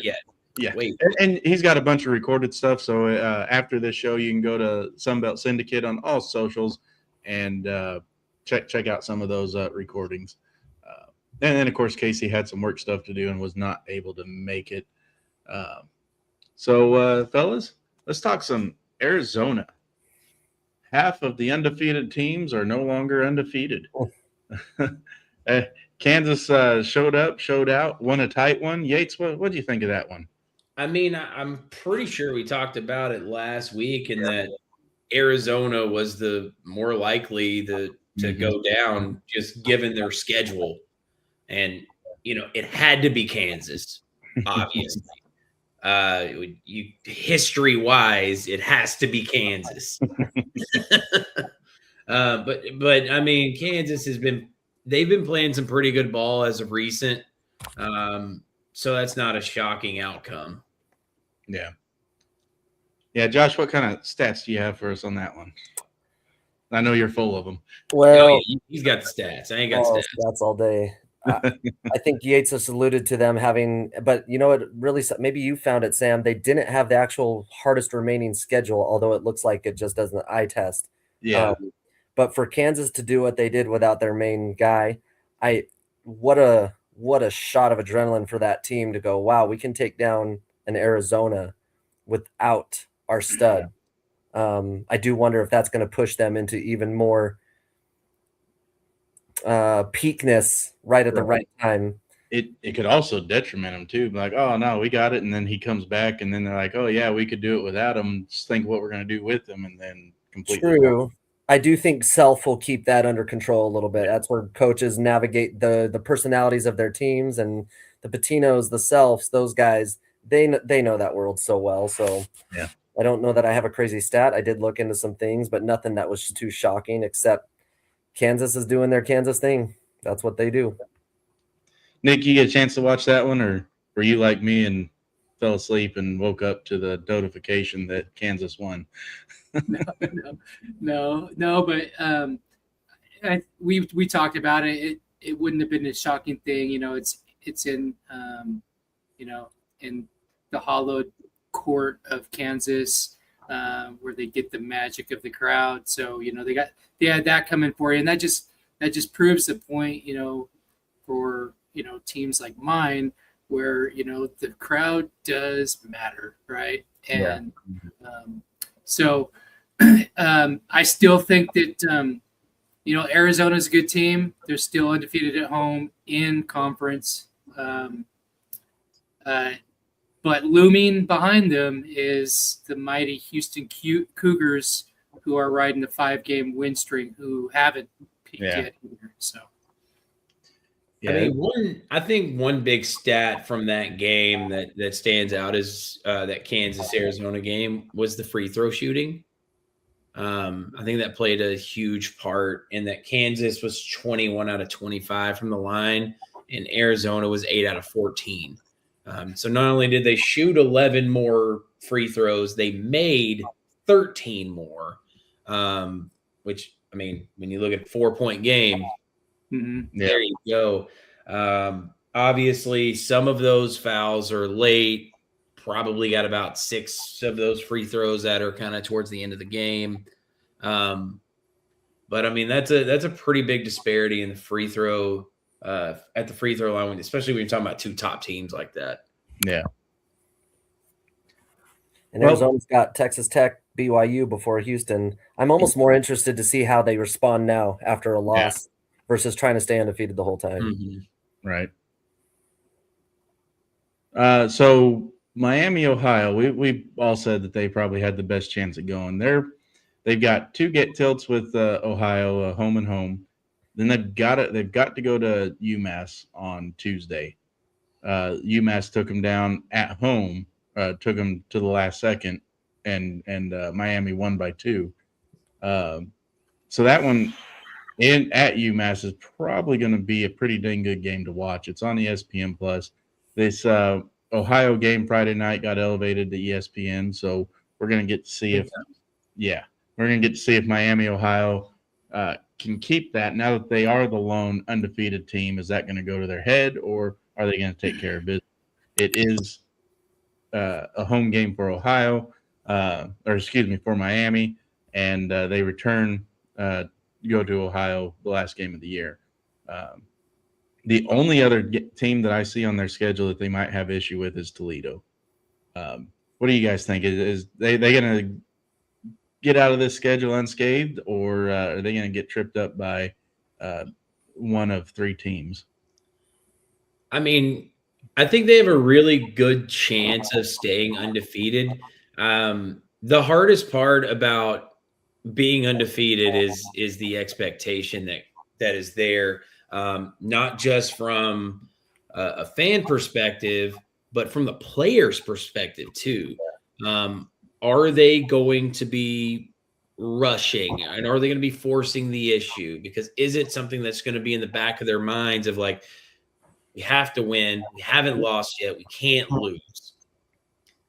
yet. Yeah, wait. And he's got a bunch of recorded stuff. So after this show, you can go to Sunbelt Syndicate on all socials and check out some of those recordings. And then, of course, Casey had some work stuff to do and was not able to make it. So, fellas, let's talk some Arizona. Half of the undefeated teams are no longer undefeated. Kansas showed out, won a tight one. Yates, what do you think of that one? I mean, I'm pretty sure we talked about it last week, and that Arizona was the more likely to go down, just given their schedule. And, it had to be Kansas, obviously. History-wise, it has to be Kansas. But I mean, Kansas they've been playing some pretty good ball as of recent. So that's not a shocking outcome. Yeah. Yeah, Josh, what kind of stats do you have for us on that one? I know you're full of them. Well, he's got the stats. I ain't got stats. Stats all day. I think Yates has alluded to them having, but it really, maybe you found it, Sam. They didn't have the actual hardest remaining schedule, although it looks like it just does an eye test. Yeah. But for Kansas to do what they did without their main guy, what a shot of adrenaline for that team to go, wow, we can take down an Arizona without our stud. I do wonder if that's going to push them into even more peakness right at the right time. It could also detriment him too. Like, oh no, we got it, and then he comes back, and then they're like, oh yeah, we could do it without him. Just think what we're going to do with him, and then completely. True. I do think Self will keep that under control a little bit. That's where coaches navigate the personalities of their teams, and the Patinos, the Selfs, those guys, they know that world so well. So yeah, I don't know that I have a crazy stat. I did look into some things, but nothing that was too shocking, except Kansas is doing their Kansas thing. That's what they do. Nick, you get a chance to watch that one, or were you like me and fell asleep and woke up to the notification that Kansas won? No. But we talked about it. It wouldn't have been a shocking thing. It's in in the hollowed court of Kansas, where they get the magic of the crowd. So they had that coming for you, and that just proves the point. For teams like mine, where the crowd does matter, right? And so I still think that Arizona's a good team. They're still undefeated at home in conference. But looming behind them is the mighty Houston Cougars, who are riding the 5-game win streak, who haven't peaked yet either. So, yeah. I think one big stat from that game that stands out is that Kansas-Arizona game was the free throw shooting. I think that played a huge part in that. Kansas was 21 out of 25 from the line, and Arizona was 8 out of 14. So not only did they shoot 11 more free throws, they made 13 more, which, I mean, when you look at a 4-point game, there you go. Obviously, some of those fouls are late, probably got about 6 of those free throws that are kind of towards the end of the game. But, I mean, that's a pretty big disparity in the free throw at the free throw line, especially when you're talking about 2 top teams like that. Yeah. And Arizona's got Texas Tech, BYU before Houston. I'm almost more interested to see how they respond now after a loss versus trying to stay undefeated the whole time. Mm-hmm. Right. So Miami, Ohio, we all said that they probably had the best chance at going there. They've got 2 get tilts with Ohio, home and home. Then they've got to go to UMass on Tuesday. UMass took them down at home, took them to the last second, and Miami won by 2. So that one, at UMass is probably going to be a pretty dang good game to watch. It's on ESPN Plus. This Ohio game Friday night got elevated to ESPN, so we're going to get to see if Miami, Ohio can keep that. Now that they are the lone undefeated team, is that going to go to their head, or are they going to take care of business? It is a home game for Ohio, for Miami, and they return go to Ohio the last game of the year. The only other team that I see on their schedule that they might have issue with is Toledo. What do you guys think? Is they going to get out of this schedule unscathed, or are they going to get tripped up by one of three teams? I mean, I think they have a really good chance of staying undefeated. The hardest part about being undefeated is the expectation that is there, not just from a fan perspective, but from the player's perspective too. Are they going to be rushing, and are they going to be forcing the issue? Because is it something that's going to be in the back of their minds of like, we have to win, we haven't lost yet, we can't lose?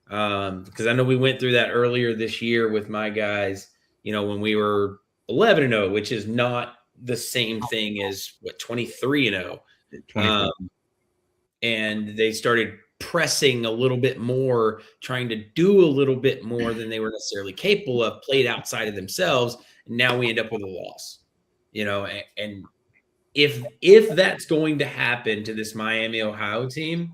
Because I know we went through that earlier this year with my guys, when we were 11-0, which is not the same thing as 23-0. And they started pressing a little bit more, trying to do a little bit more than they were necessarily capable of, played outside of themselves. And now we end up with a loss, and if that's going to happen to this Miami, Ohio team,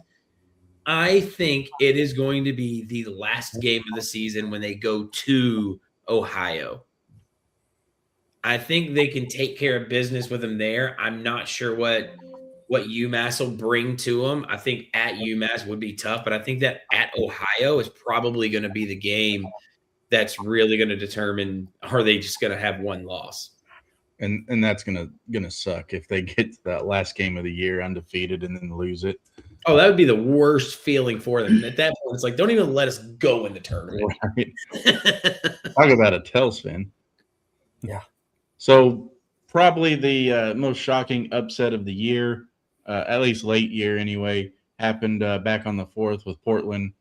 I think it is going to be the last game of the season when they go to Ohio. I think they can take care of business with them there. I'm not sure what UMass will bring to them. I think at UMass would be tough, but I think that at Ohio is probably going to be the game that's really going to determine, are they just going to have one loss? And that's gonna suck if they get to that last game of the year undefeated and then lose it. Oh, that would be the worst feeling for them. At that point, it's like, don't even let us go in the tournament. Right. Talk about a tailspin. Yeah. So probably the most shocking upset of the year, at least late year anyway, happened back on the 4th with Portland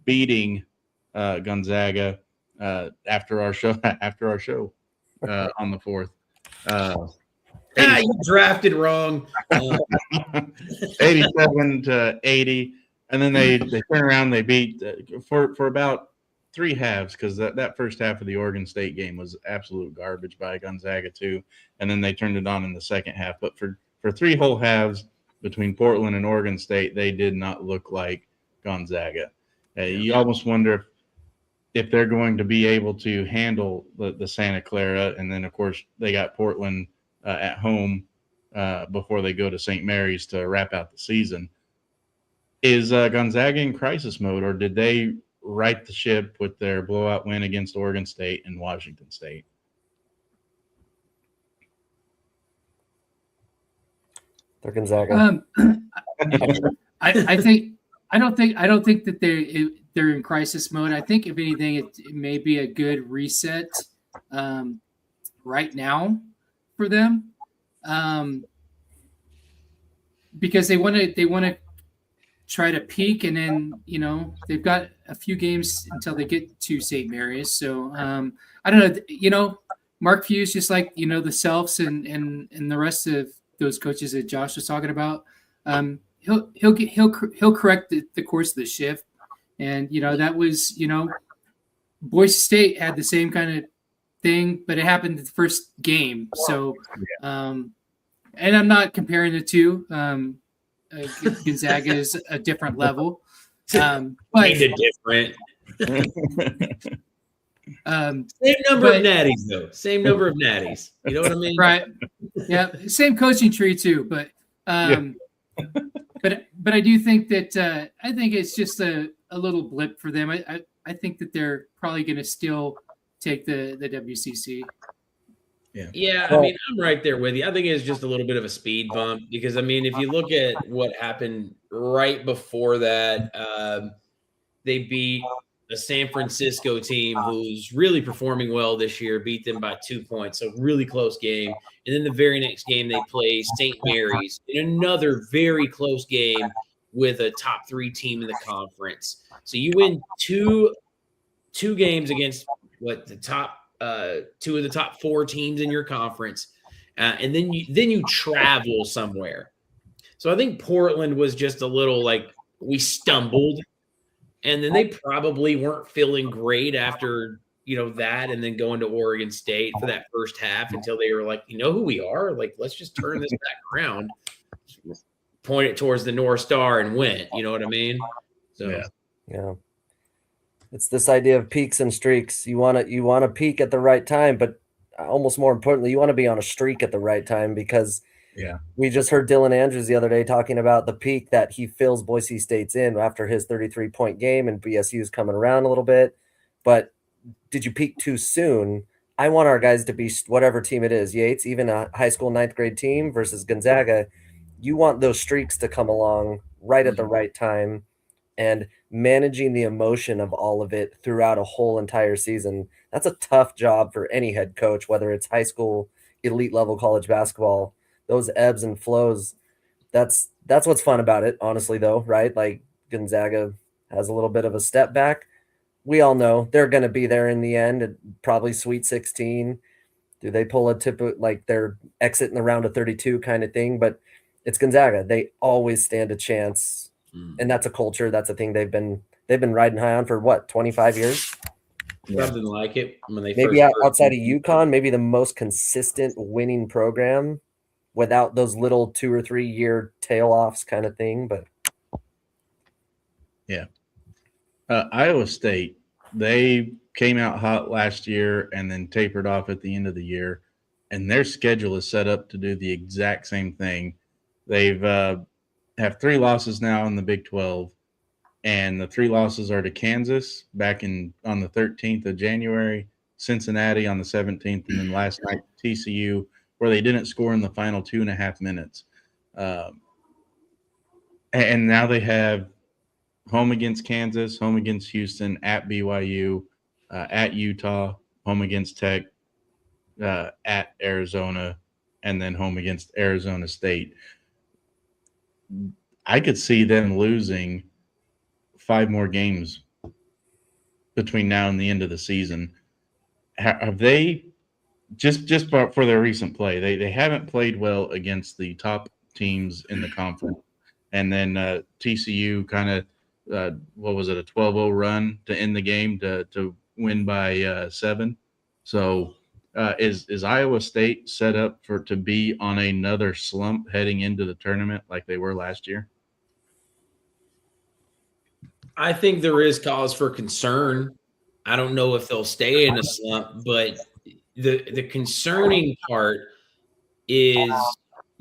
beating Gonzaga after our show on the 4th. You drafted wrong. 87-80, and then they turn around, they beat for about three halves, because that first half of the Oregon State game was absolute garbage by Gonzaga too, and then they turned it on in the second half. But for three whole halves between Portland and Oregon State, they did not look like Gonzaga. You almost wonder if they're going to be able to handle the Santa Clara, and then of course they got Portland at home before they go to St. Mary's to wrap out the season. Is Gonzaga in crisis mode, or did they right the ship with their blowout win against Oregon State and Washington State? They're Gonzaga. I don't think that they're in crisis mode. I think if anything, it may be a good reset right now for them, because they want to try to peak, and then they've got a few games until they get to St. Mary's. So I don't know. Mark Few, just like the Selfs and the rest of those coaches that Josh was talking about. He'll correct the course of the shift, and that was Boise State had the same kind of thing, but it happened the first game. So, and I'm not comparing the two. Gonzaga is a different level, but different. Same number of natties, though. Same number of natties. You know what I mean? Right. Yeah. Same coaching tree too, but. But I do think that I think it's just a little blip for them. I think that they're probably going to still take the WCC. Yeah. I mean, I'm right there with you. I think it's just a little bit of a speed bump, because I mean, if you look at what happened right before that, they beat a San Francisco team who's really performing well this year, beat them by 2 points. So really close game. And then the very next game they play St. Mary's in another very close game with a top 3 team in the conference. So you win two games against the top 2 of the top 4 teams in your conference. And then you travel somewhere. So I think Portland was just a little like we stumbled. And then they probably weren't feeling great after, that and then going to Oregon State for that first half until they were like, you know who we are? Like, let's just turn this back around, point it towards the North Star and win it. You know what I mean? So, yeah. It's this idea of peaks and streaks. You want to peak at the right time, but almost more importantly, you want to be on a streak at the right time because we just heard Dylan Andrews the other day talking about the peak that he feels Boise State's in after his 33-point game, and BSU's coming around a little bit. But did you peak too soon? I want our guys to be whatever team it is, Yates, even a high school 9th grade team versus Gonzaga. You want those streaks to come along right at the right time, and managing the emotion of all of it throughout a whole entire season. That's a tough job for any head coach, whether it's high school, elite level college basketball. Those ebbs and flows, that's what's fun about it, honestly, though, right? Like Gonzaga has a little bit of a step back. We all know they're going to be there in the end, at probably Sweet 16. Do they pull a tip like their exit in the round of 32 kind of thing? But it's Gonzaga. They always stand a chance, and that's a culture. That's a thing they've been riding high on for 25 years. Something like it when they maybe outside of UConn, maybe the most consistent winning program without those little 2 or 3 year tail offs kind of thing. But Iowa State, they came out hot last year and then tapered off at the end of the year, and their schedule is set up to do the exact same thing. They've have 3 losses now in the Big 12, and the 3 losses are to Kansas back on the 13th of January, Cincinnati on the 17th, and then last night TCU, where they didn't score in the final 2.5 minutes. And now they have home against Kansas, home against Houston, at BYU, at Utah, home against Tech, at Arizona, and then home against Arizona State. I could see them losing 5 more games between now and the end of the season. Have they just for their recent play, they haven't played well against the top teams in the conference. And then TCU kind of, what was it, a 12-0 run to end the game to win by 7. So is Iowa State set up to be on another slump heading into the tournament like they were last year? I think there is cause for concern. I don't know if they'll stay in a slump, but the concerning part is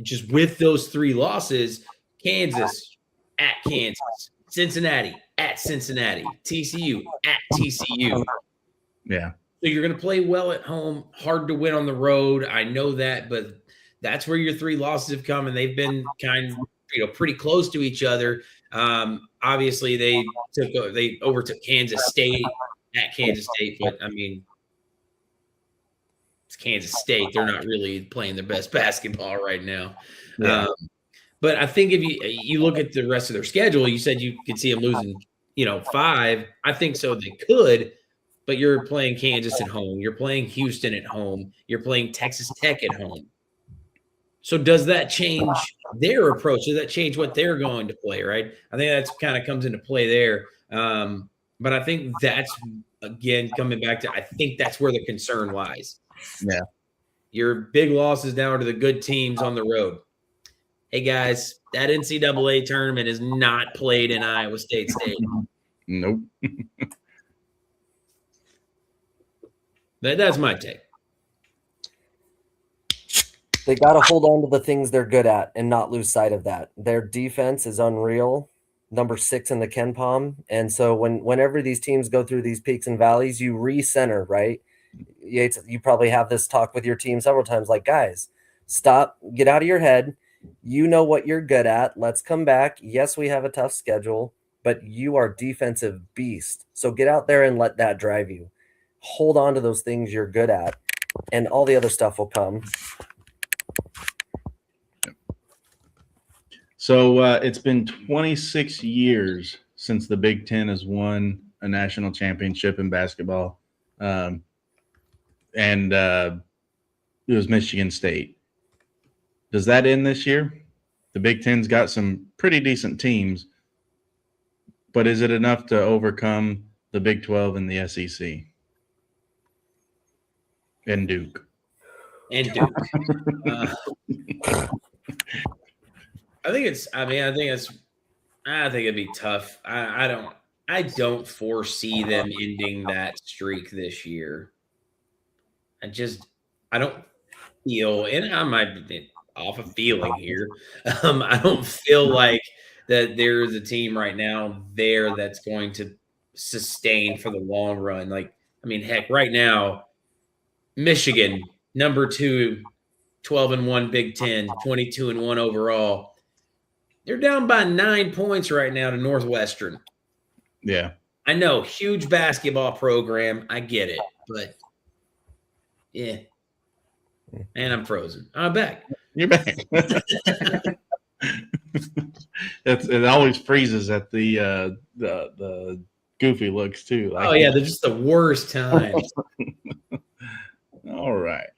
just with those 3 losses, Kansas at Kansas, Cincinnati at Cincinnati, TCU at TCU. Yeah. So you're going to play well at home, hard to win on the road. I know that, but that's where your 3 losses have come, and they've been kind of, pretty close to each other. Obviously, they overtook Kansas State at Kansas State, but I mean, it's Kansas State. They're not really playing their best basketball right now. Yeah. But I think if you look at the rest of their schedule, you said you could see them losing, 5. I think so. They could, but you're playing Kansas at home. You're playing Houston at home. You're playing Texas Tech at home. So does that change their approach? Does that change what they're going to play, right? I think that's kind of comes into play there. But I think that's, again, coming back to, I think that's where the concern lies. Yeah. Your big losses now are to the good teams on the road. Hey, guys, that NCAA tournament is not played in Iowa State Stadium. Nope. That's my take. They got to hold on to the things they're good at and not lose sight of that. Their defense is unreal, number 6 in the Ken Palm. And so whenever these teams go through these peaks and valleys, you recenter, right? Yates, you probably have this talk with your team several times, like, guys, stop, get out of your head. You know what you're good at. Let's come back. Yes, we have a tough schedule. but you are defensive beast. So get out there and let that drive you. Hold on to those things you're good at, and all the other stuff will come. So it's been 26 years since the Big Ten has won a national championship in basketball. And it was Michigan State. Does that end this year? The Big Ten's got some pretty decent teams, but is it enough to overcome the Big 12 and the SEC? And Duke. I think it'd be tough. I don't foresee them ending that streak this year. I don't feel, and I might be off a feeling here. I don't feel like that there's a team right now there that's going to sustain for the long run. Like, I mean, heck, right now, Michigan, number 2, 12-1 Big Ten, 22-1 overall. They're down by 9 points right now to Northwestern. Yeah. I know, huge basketball program. I get it, but yeah. And I'm frozen. I'm back. You're back. It always freezes at the goofy looks too. Oh yeah, they're just the worst times. All right.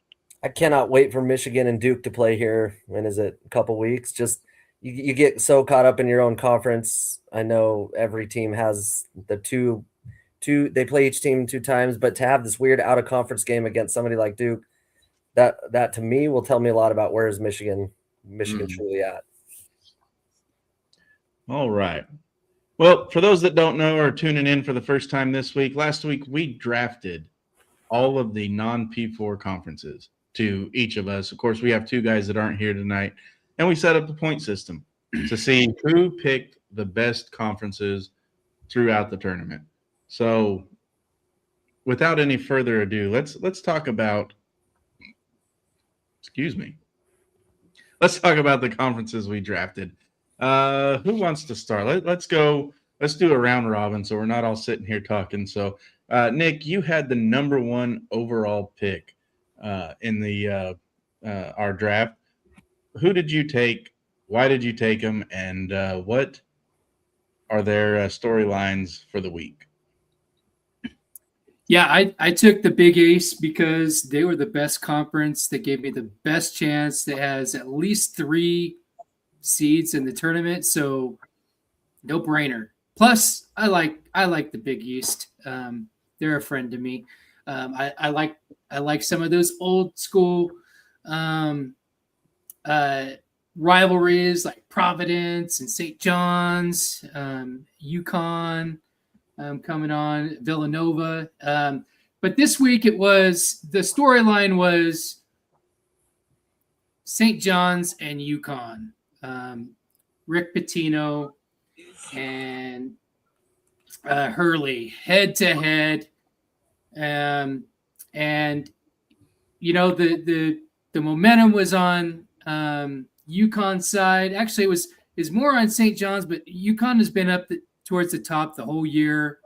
I cannot wait for Michigan and Duke to play here. When is it? A couple weeks? Just you get so caught up in your own conference. I know every team has the two. They play each team 2 times, but to have this weird out of conference game against somebody like Duke, that to me will tell me a lot about where is Michigan truly at. All right. Well, for those that don't know or tuning in for the first time this week, last week we drafted all of the non-P4 conferences to each of us. Of course, we have 2 guys that aren't here tonight, and we set up the point system to see who picked the best conferences throughout the tournament. So without any further ado, let's talk about Let's talk about the conferences we drafted. Who wants to start? Let's go. Let's do a round robin so we're not all sitting here talking. So, Nick, you had the number 1 overall pick in the our draft. Who did you take? Why did you take them? And what are their storylines for the week? Yeah, I took the Big East because they were the best conference. That gave me the best chance. That has at least 3 seeds in the tournament, so no brainer. Plus, I like the Big East. They're a friend to me. I like some of those old school rivalries like Providence and St. John's, UConn. Coming on, Villanova. But this week the storyline was St. John's and UConn. Rick Pitino and Hurley head to head. And you know, the momentum was on UConn's side. Actually, it was more on St. John's, but UConn has been up towards the top the whole year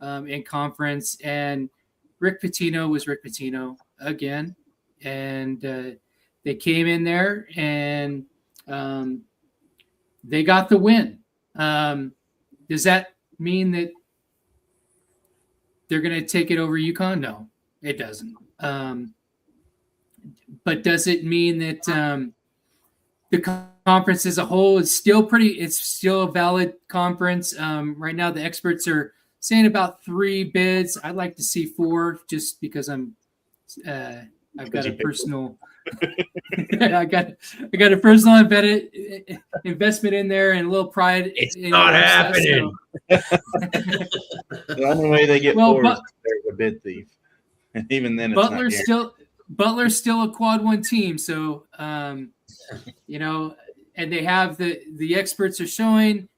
in conference, and Rick Pitino was Rick Pitino again, and they came in there and they got the win. Does that mean that they're going to take it over UConn? No, it doesn't. But does it mean that the conference as a whole is still it's still a valid conference? Right now, the experts are saying about 3 bids. I'd like to see 4 just because I've got a personal I got a personal investment in there and a little pride. It's not happening. The only way they get 4 is there's a bid thief. And even then, Butler's still a quad 1 team. So, you know, and they have the experts are showing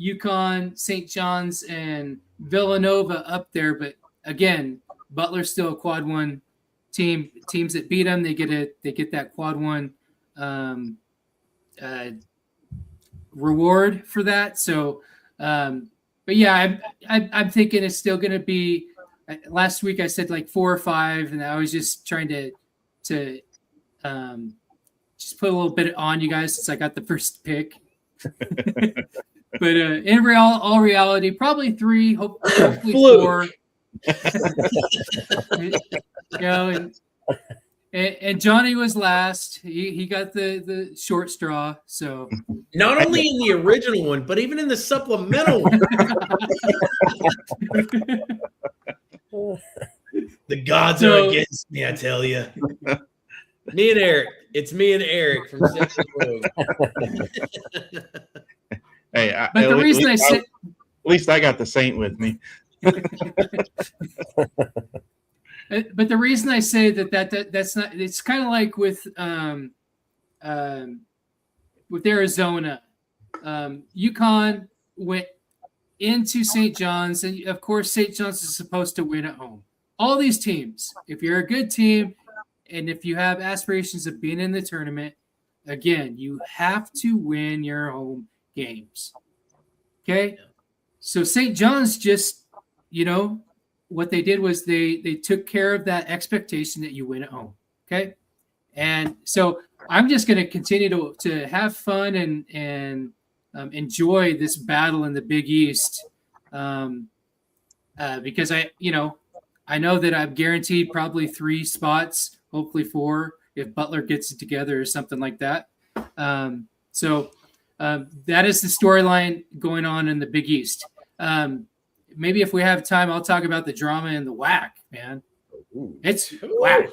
UConn, St. John's, and Villanova up there. But again, Butler's still a quad 1 team. Teams that beat them, they get that quad 1 reward for that. So, but yeah, I'm thinking it's still going to be. Last week I said like 4 or 5, and I was just trying to just put a little bit on you guys since I got the first pick. But in all reality, probably 3, hopefully 4. And Johnny was last. He got the short straw. So not only in the original one, but even in the supplemental one. The gods are against me, I tell you. Me and Eric. It's me and Eric from Central Road. Hey, but the reason I said, at least I got the Saint with me. But the reason I say that's not, it's kind of like with Arizona. UConn went into St. John's, and of course St. John's is supposed to win at home. All these teams, if you're a good team and if you have aspirations of being in the tournament, again, you have to win your home games. Okay? So St. John's just, what they did was they took care of that expectation that you win at home. Okay? And so I'm just going to continue to have fun and enjoy this battle in the Big East because I know that I'm guaranteed probably 3 spots, hopefully 4 if Butler gets it together or something like that. So that is the storyline going on in the Big East. Maybe if we have time, I'll talk about the drama in the WAC, man. It's WAC.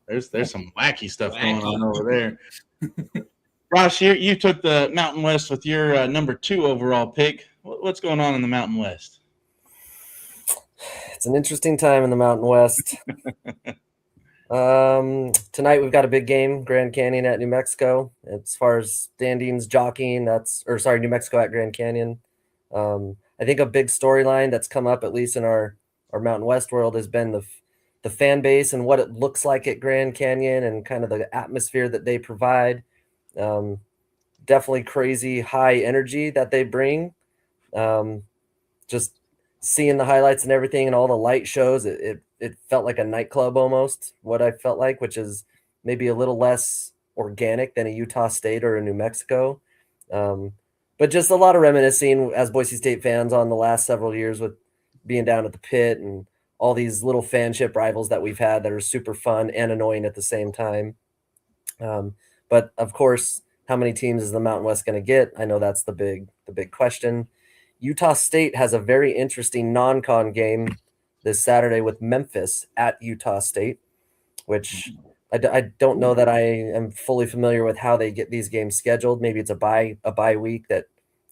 There's some wacky stuff going on over there. Ross, you took the Mountain West with your number 2 overall pick. What's going on in the Mountain West? It's an interesting time in the Mountain West. Tonight we've got a big game, Grand Canyon at New Mexico. As far as standings, jockeying, New Mexico at Grand Canyon. I think a big storyline that's come up, at least in our Mountain West world, has been the fan base and what it looks like at Grand Canyon and kind of the atmosphere that they provide. Definitely crazy high energy that they bring. Just seeing the highlights and everything and all the light shows, it felt like a nightclub almost, what I felt like, which is maybe a little less organic than a Utah State or a New Mexico. But just a lot of reminiscing as Boise State fans on the last several years with being down at the pit and all these little fanship rivals that we've had that are super fun and annoying at the same time. But of course, how many teams is the Mountain West going to get? I know that's the big question. Utah State has a very interesting non-con game this Saturday with Memphis at Utah State, which I don't know that I am fully familiar with how they get these games scheduled. Maybe it's a bye week that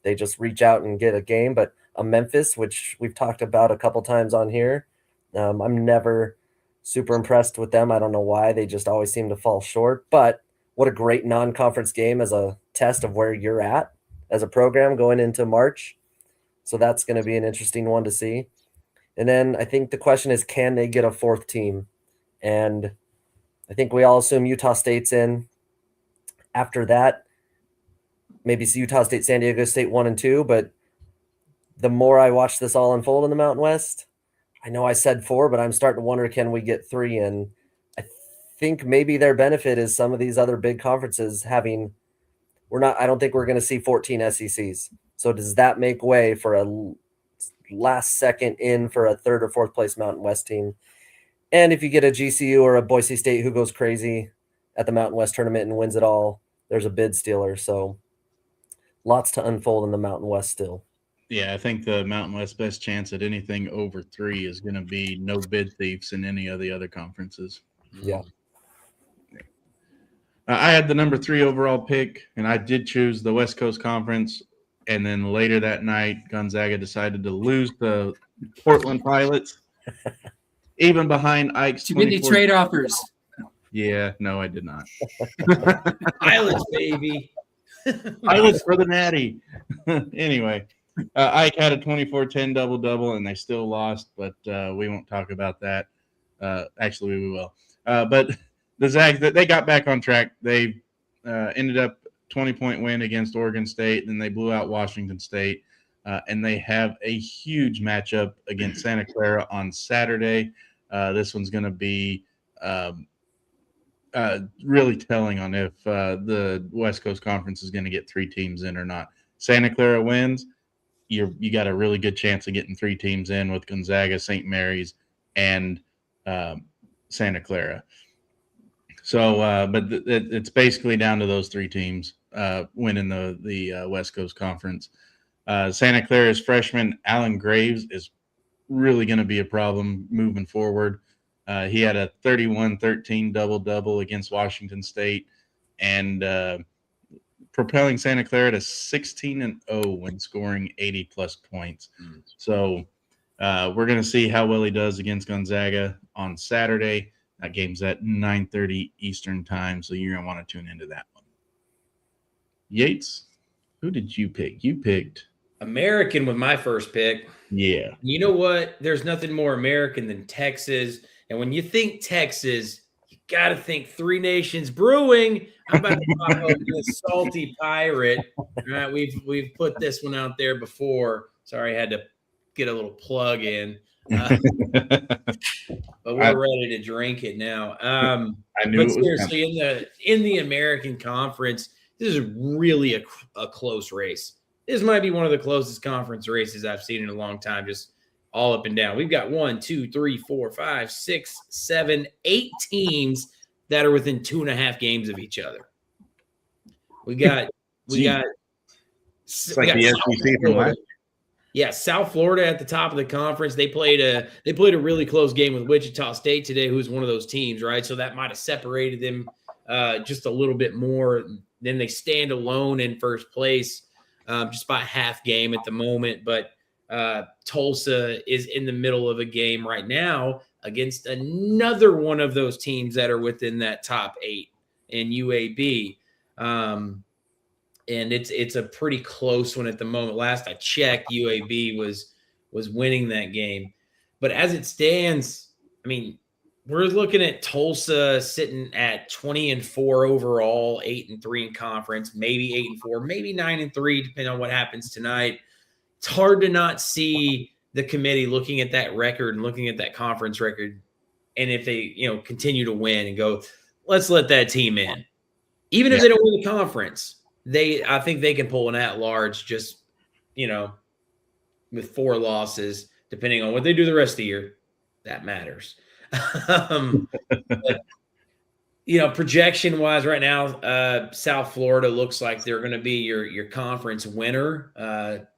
they just reach out and get a game, but a Memphis, which we've talked about a couple times on here, I'm never super impressed with them. I don't know why. They just always seem to fall short, but what a great non-conference game as a test of where you're at as a program going into March. So that's going to be an interesting one to see. And then I think the question is, can they get a 4th team? And I think we all assume Utah State's in. After that, maybe it's Utah State, San Diego State 1 and 2. But the more I watch this all unfold in the Mountain West, I know I said 4, but I'm starting to wonder, can we get 3? And I think maybe their benefit is some of these other big conferences having – I don't think we're going to see 14 SECs. So does that make way for a last second in for a 3rd or 4th place Mountain West team? And if you get a GCU or a Boise State who goes crazy at the Mountain West tournament and wins it all, there's a bid stealer. So lots to unfold in the Mountain West still. Yeah, I think the Mountain West best chance at anything over 3 is going to be no bid thieves in any of the other conferences. Yeah. I had the number 3 overall pick, and I did choose the West Coast Conference. And then later that night, Gonzaga decided to lose the Portland Pilots, even behind Ike's. Did you get any trade offers? Yeah, no, I did not. Pilots, baby. Pilots for the Natty. Anyway, Ike had a 24-10 double-double, and they still lost, but we won't talk about that. Actually, we will. But the Zags, they got back on track. They ended up 20-point win against Oregon State. Then they blew out Washington State. And they have a huge matchup against Santa Clara on Saturday. This one's going to be really telling on if the West Coast Conference is going to get 3 teams in or not. Santa Clara wins, you got a really good chance of getting 3 teams in with Gonzaga, St. Mary's, and Santa Clara. So, but it's basically down to those 3 teams winning the West Coast Conference. Santa Clara's freshman Alan Graves is really going to be a problem moving forward. He had a 31-13 double-double against Washington State and propelling Santa Clara to 16-0 when scoring 80-plus points. So we're going to see how well he does against Gonzaga on Saturday. That game's at 9:30 Eastern time, so you're going to want to tune into that one. Yates, who did you pick? You picked American with my first pick. Yeah. You know what? There's nothing more American than Texas. And when you think Texas, you got to think 3 Nations Brewing. I'm about to pop open this salty pirate. All right, we've put this one out there before. Sorry, I had to get a little plug in. But we're ready to drink it now. I knew but it was seriously, in the American Conference, this is really a close race. This might be one of the closest conference races I've seen in a long time, just all up and down. We've got 1, 2, 3, 4, 5, 6, 7, 8 teams that are within 2.5 games of each other. We got it's like the SEC from last. Yeah, South Florida at the top of the conference. They played a really close game with Wichita State today, who's one of those teams, right? So that might have separated them just a little bit more. Then they stand alone in first place, just by half game at the moment. But Tulsa is in the middle of a game right now against another one of those teams that are within that top 8 in UAB. And it's a pretty close one at the moment. Last I checked, UAB was winning that game. But as it stands, I mean, we're looking at Tulsa sitting at 20-4 overall, 8-3 in conference, maybe 8-4, maybe 9-3, depending on what happens tonight. It's hard to not see the committee looking at that record and looking at that conference record. And if they, continue to win and go, let's let that team in. Even if they don't win the conference, I think they can pull an at-large just, with 4 losses, depending on what they do the rest of the year. That matters. But, projection-wise right now, South Florida looks like they're going to be your conference winner.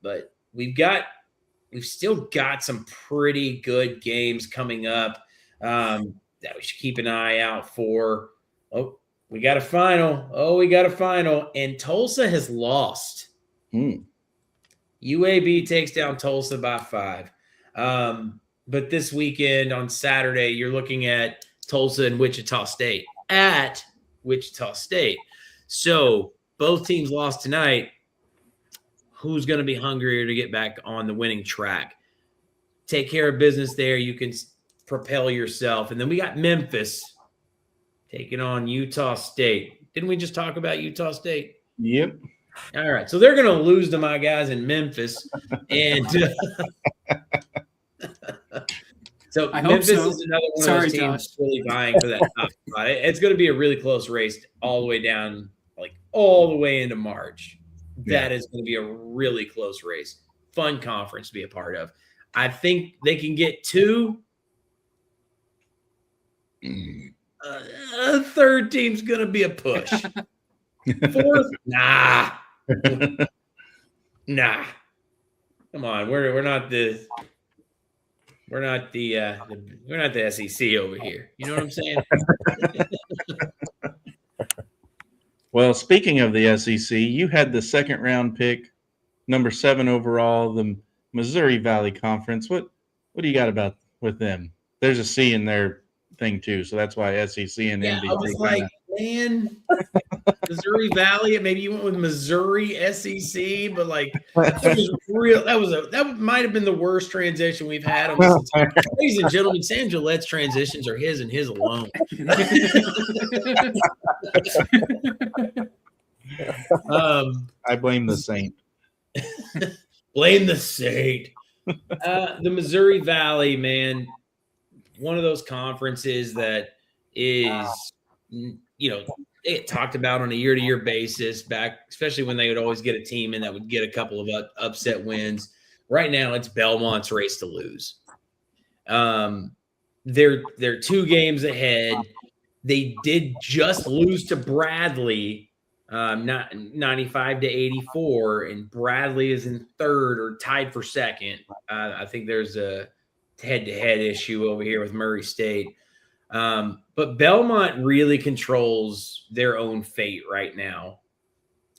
But we've still got some pretty good games coming up that we should keep an eye out for. We got a final. And Tulsa has lost. UAB takes down Tulsa by 5. But this weekend on Saturday, you're looking at Tulsa and Wichita State at Wichita State. So both teams lost tonight. Who's going to be hungrier to get back on the winning track? Take care of business there. You can propel yourself. And then we got Memphis taking on Utah State. Didn't we just talk about Utah State? Yep. All right. So they're going to lose to my guys in Memphis. And so I Memphis hope so. is another one Sorry, of those teams Josh. really vying for that top spot. It's going to be a really close race all the way down, all the way into March. That is going to be a really close race. Fun conference to be a part of. I think they can get 2. A third team's going to be a push. 4th, nah. Come on, we're not the SEC over here. You know what I'm saying? Well, speaking of the SEC, you had the second round pick, number 7 overall, the Missouri Valley Conference. What do you got with them? There's a C in their thing too, so that's why SEC and Yeah, NBC. I was like, man, Missouri Valley. Maybe you went with Missouri SEC, but that was real. That might have been the worst transition we've had on this entire. Ladies and gentlemen, Sam Gillette's transitions are his and his alone. I blame the Saint. Blame the Saint. The Missouri Valley, man, one of those conferences that is, it talked about on a year-to-year basis back, especially when they would always get a team in that would get a couple of upset wins. Right now, it's Belmont's race to lose. They're 2 games ahead. They did just lose to Bradley, not 95-84, and Bradley is in 3rd or tied for 2nd. I think there's a head-to-head issue over here with Murray State. But Belmont really controls their own fate right now.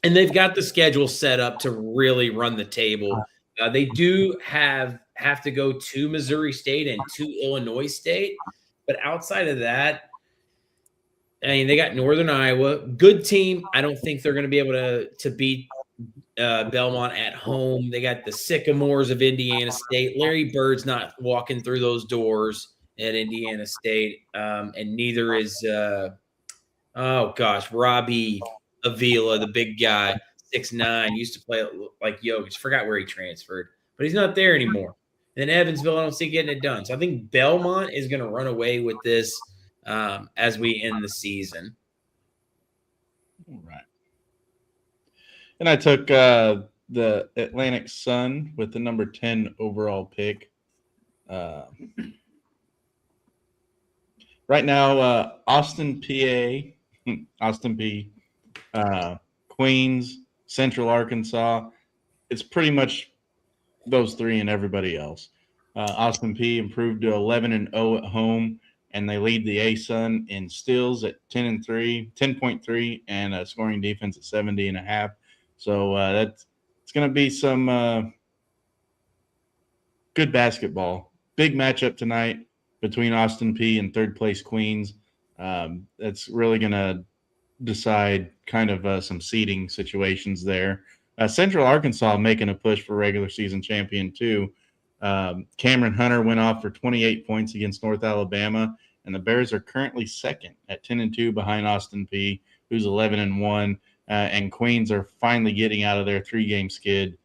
And they've got the schedule set up to really run the table. They do have to go to Missouri State and to Illinois State. But outside of that, I mean, they got Northern Iowa. Good team. I don't think they're going to be able to beat Belmont at home. They got the Sycamores of Indiana State. Larry Bird's not walking through those doors at Indiana State, and neither is Robbie Avila, the big guy, 6'9", used to play like Jokic. Forgot where he transferred, but he's not there anymore. And then Evansville, I don't see getting it done. So I think Belmont is going to run away with this as we end the season. All right. And I took the Atlantic Sun with the number 10 overall pick. Right now, Austin, PA, Queens, Central Arkansas. It's pretty much those 3 and everybody else. Austin P improved to 11-0 at home, and they lead the A-Sun in steals at 10.3, and a scoring defense at 70.5. So it's going to be some good basketball. Big matchup tonight between Austin P and 3rd place Queens. That's really going to decide kind of some seeding situations there. Central Arkansas making a push for regular season champion too. Cameron Hunter went off for 28 points against North Alabama, and the Bears are currently 2nd at 10-2 behind Austin P, who's 11-1. And Queens are finally getting out of their 3-game skid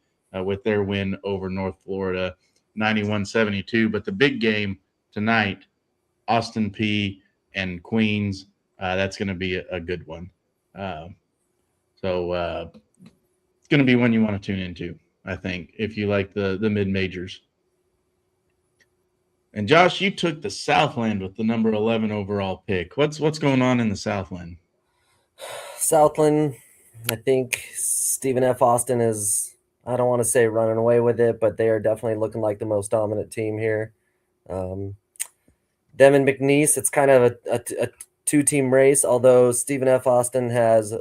with their win over North Florida, 91-72. But the big game tonight, Austin P and Queens, that's going to be a good one. So it's going to be one you want to tune into, I think, if you like the mid-majors. And Josh, you took the Southland with the number 11 overall pick. What's going on in the Southland? Southland, I think Stephen F. Austin is, I don't want to say running away with it, but they are definitely looking like the most dominant team here. Them and McNeese, it's kind of a 2-team race, although Stephen F. Austin has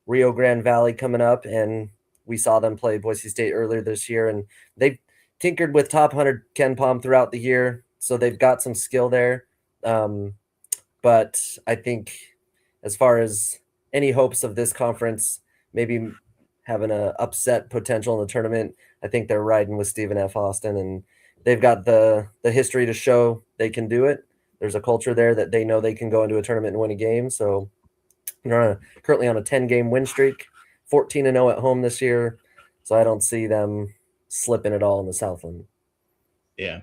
Rio Grande Valley coming up, and we saw them play Boise State earlier this year, and they've tinkered with top 100 Ken Pom throughout the year, so they've got some skill there. But I think as far as any hopes of this conference maybe having an upset potential in the tournament, I think they're riding with Stephen F. Austin, and they've got the history to show they can do it. There's a culture there that they know they can go into a tournament and win a game. So they're currently on a 10-game win streak, 14-0 at home this year. So I don't see them slipping at all in the Southland. Yeah.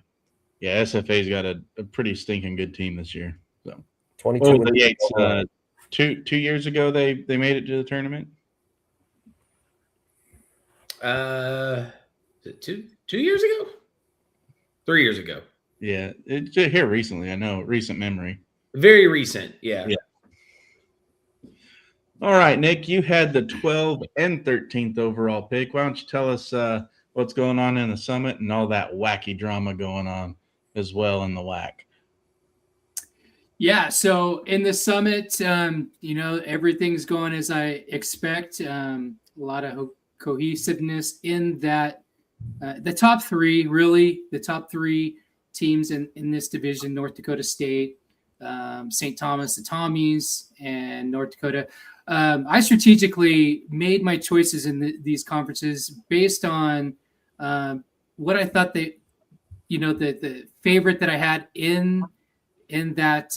Yeah, SFA's got a pretty stinking good team this year. So 22 the Yates, 2 years ago they made it to the tournament. 2 years ago? 3 years ago. Yeah, it's here recently. I know, recent memory. Very recent, yeah. All right, Nick, you had the 12th and 13th overall pick. Why don't you tell us what's going on in the Summit and all that wacky drama going on as well in the WAC? Yeah, so in the Summit, everything's going as I expect. A lot of cohesiveness in that. The top 3, really, the top 3 teams in this division: North Dakota State, St. Thomas, the Tommies, and North Dakota. I strategically made my choices in these conferences based on what I thought the favorite that I had in that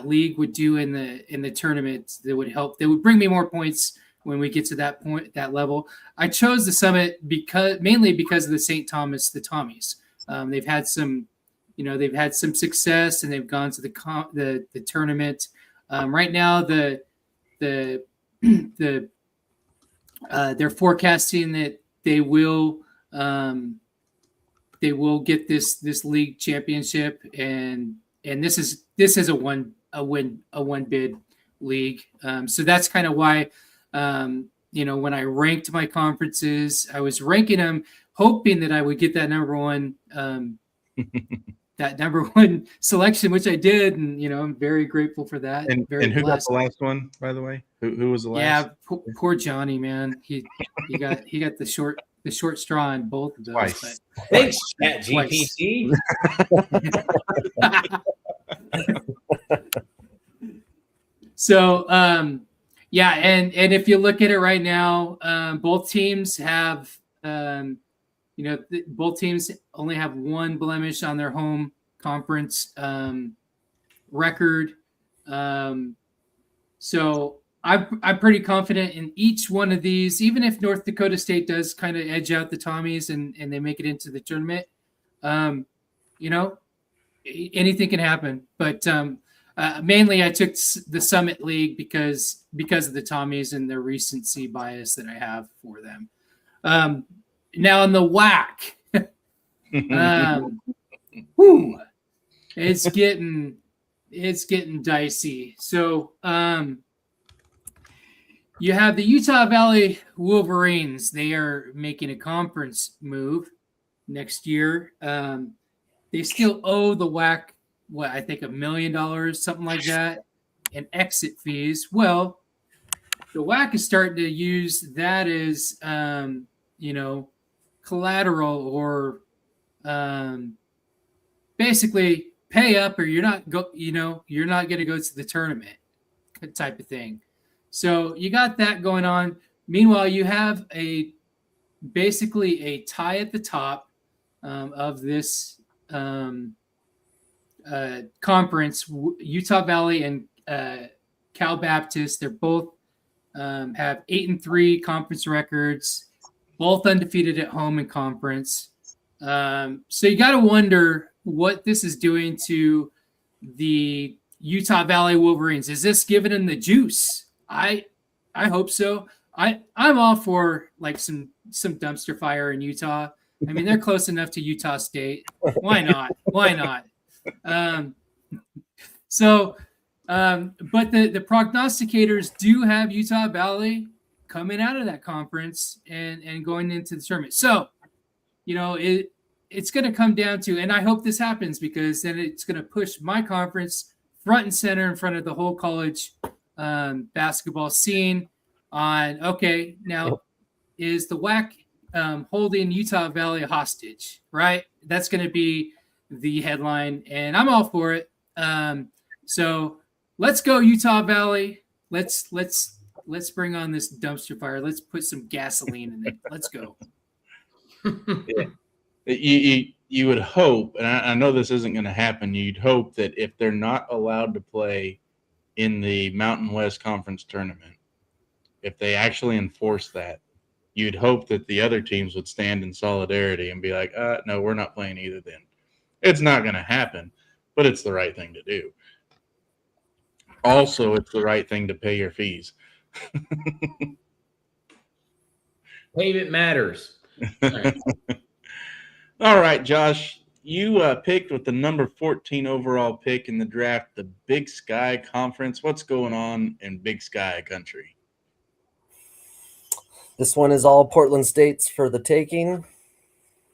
league would do in the tournament. That would help. They would bring me more points when we get to that point, that level. I chose the Summit mainly because of the St. Thomas, the Tommies. They've had some success, and they've gone to the tournament. Right now, they're forecasting that they will get this league championship, and this is a one bid league. So that's kind of why, when I ranked my conferences, I was ranking them hoping that I would get that number one selection, which I did, and I'm very grateful for that. And who got the last one, by the way? Who was the last? Yeah, poor Johnny, man. He got the short straw in both of those. Twice. But Thanks, ChatGPT. So, and if you look at it right now, both teams have, both teams only have one blemish on their home conference record. So I'm pretty confident in each one of these, even if North Dakota State does kind of edge out the Tommies and they make it into the tournament. Anything can happen, but mainly I took the Summit League because of the Tommies and the recency bias that I have for them. Now in the WAC, it's getting dicey. So you have the Utah Valley Wolverines. They are making a conference move next year. They still owe the WAC, I think $1 million, something like that, and exit fees. Well, the WAC is starting to use that as, collateral, or basically pay up or you're not going to go to the tournament type of thing. So you got that going on. Meanwhile, you have basically a tie at the top of this conference. Utah Valley and Cal Baptist, they're both have 8-3 conference records, both undefeated at home in conference. So you got to wonder what this is doing to the Utah Valley Wolverines. Is this giving them the juice? I hope so. I'm all for like some dumpster fire in Utah. I mean, they're close enough to Utah State. Why not? But the prognosticators do have Utah Valley coming out of that conference and going into the tournament. So, it's going to come down to, and I hope this happens, because then it's going to push my conference front and center in front of the whole college basketball scene on, okay, now is the WAC holding Utah Valley hostage, right? That's going to be the headline, and I'm all for it. So let's go Utah Valley. Let's bring on this dumpster fire. Let's put some gasoline in it. Let's go. Yeah. You would hope, and I know this isn't going to happen, you'd hope that if they're not allowed to play in the Mountain West Conference tournament, if they actually enforce that, you'd hope that the other teams would stand in solidarity and be like, no, we're not playing either then. It's not going to happen, but it's the right thing to do. Also, it's the right thing to pay your fees. Payment matters. All right, Josh, you picked with the number 14 overall pick in the draft, the Big Sky Conference. What's going on in Big Sky country? This one is all Portland States for the taking.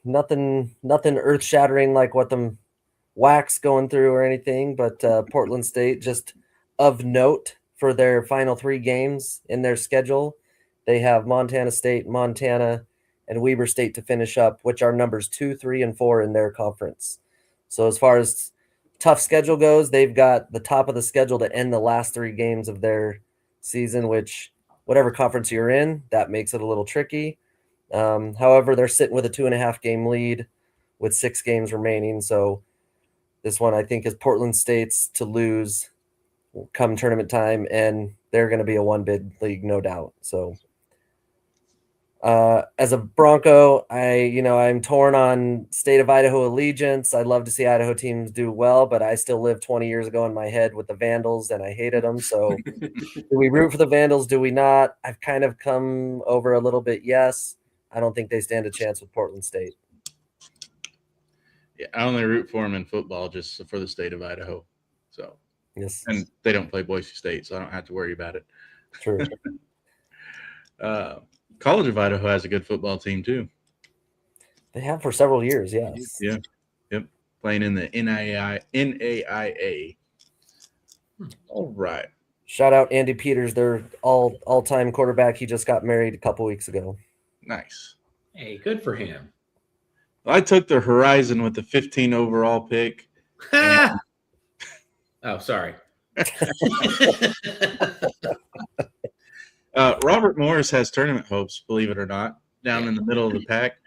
Nothing earth-shattering like what the WAC's going through or anything, but Portland State, just of note for their final 3 games in their schedule. They have Montana State, Montana, and Weber State to finish up, which are numbers 2, 3, and 4 in their conference. So as far as tough schedule goes, they've got the top of the schedule to end the last 3 games of their season, which whatever conference you're in, that makes it a little tricky. However, they're sitting with a 2.5 game lead with 6 games remaining. So this one, I think, is Portland State's to lose come tournament time, and they're going to be a one-bid league, no doubt. So as a Bronco, I'm torn on state of Idaho allegiance. I'd love to see Idaho teams do well, but I still lived 20 years ago in my head with the Vandals, and I hated them. So do we root for the Vandals? Do we not? I've kind of come over a little bit. Yes. I don't think they stand a chance with Portland State. Yeah, I only root for them in football just for the state of Idaho. So Yes. And they don't play Boise State, so I don't have to worry about it. True. College of Idaho has a good football team too. They have for several years, yes. Yeah. Yep. Playing in the NAIA. All right. Shout out Andy Peters, their all-time quarterback. He just got married a couple weeks ago. Nice. Hey, good for him. I took the Horizon with the 15 overall pick. Oh, sorry. Robert Morris has tournament hopes, believe it or not, down in the middle of the pack.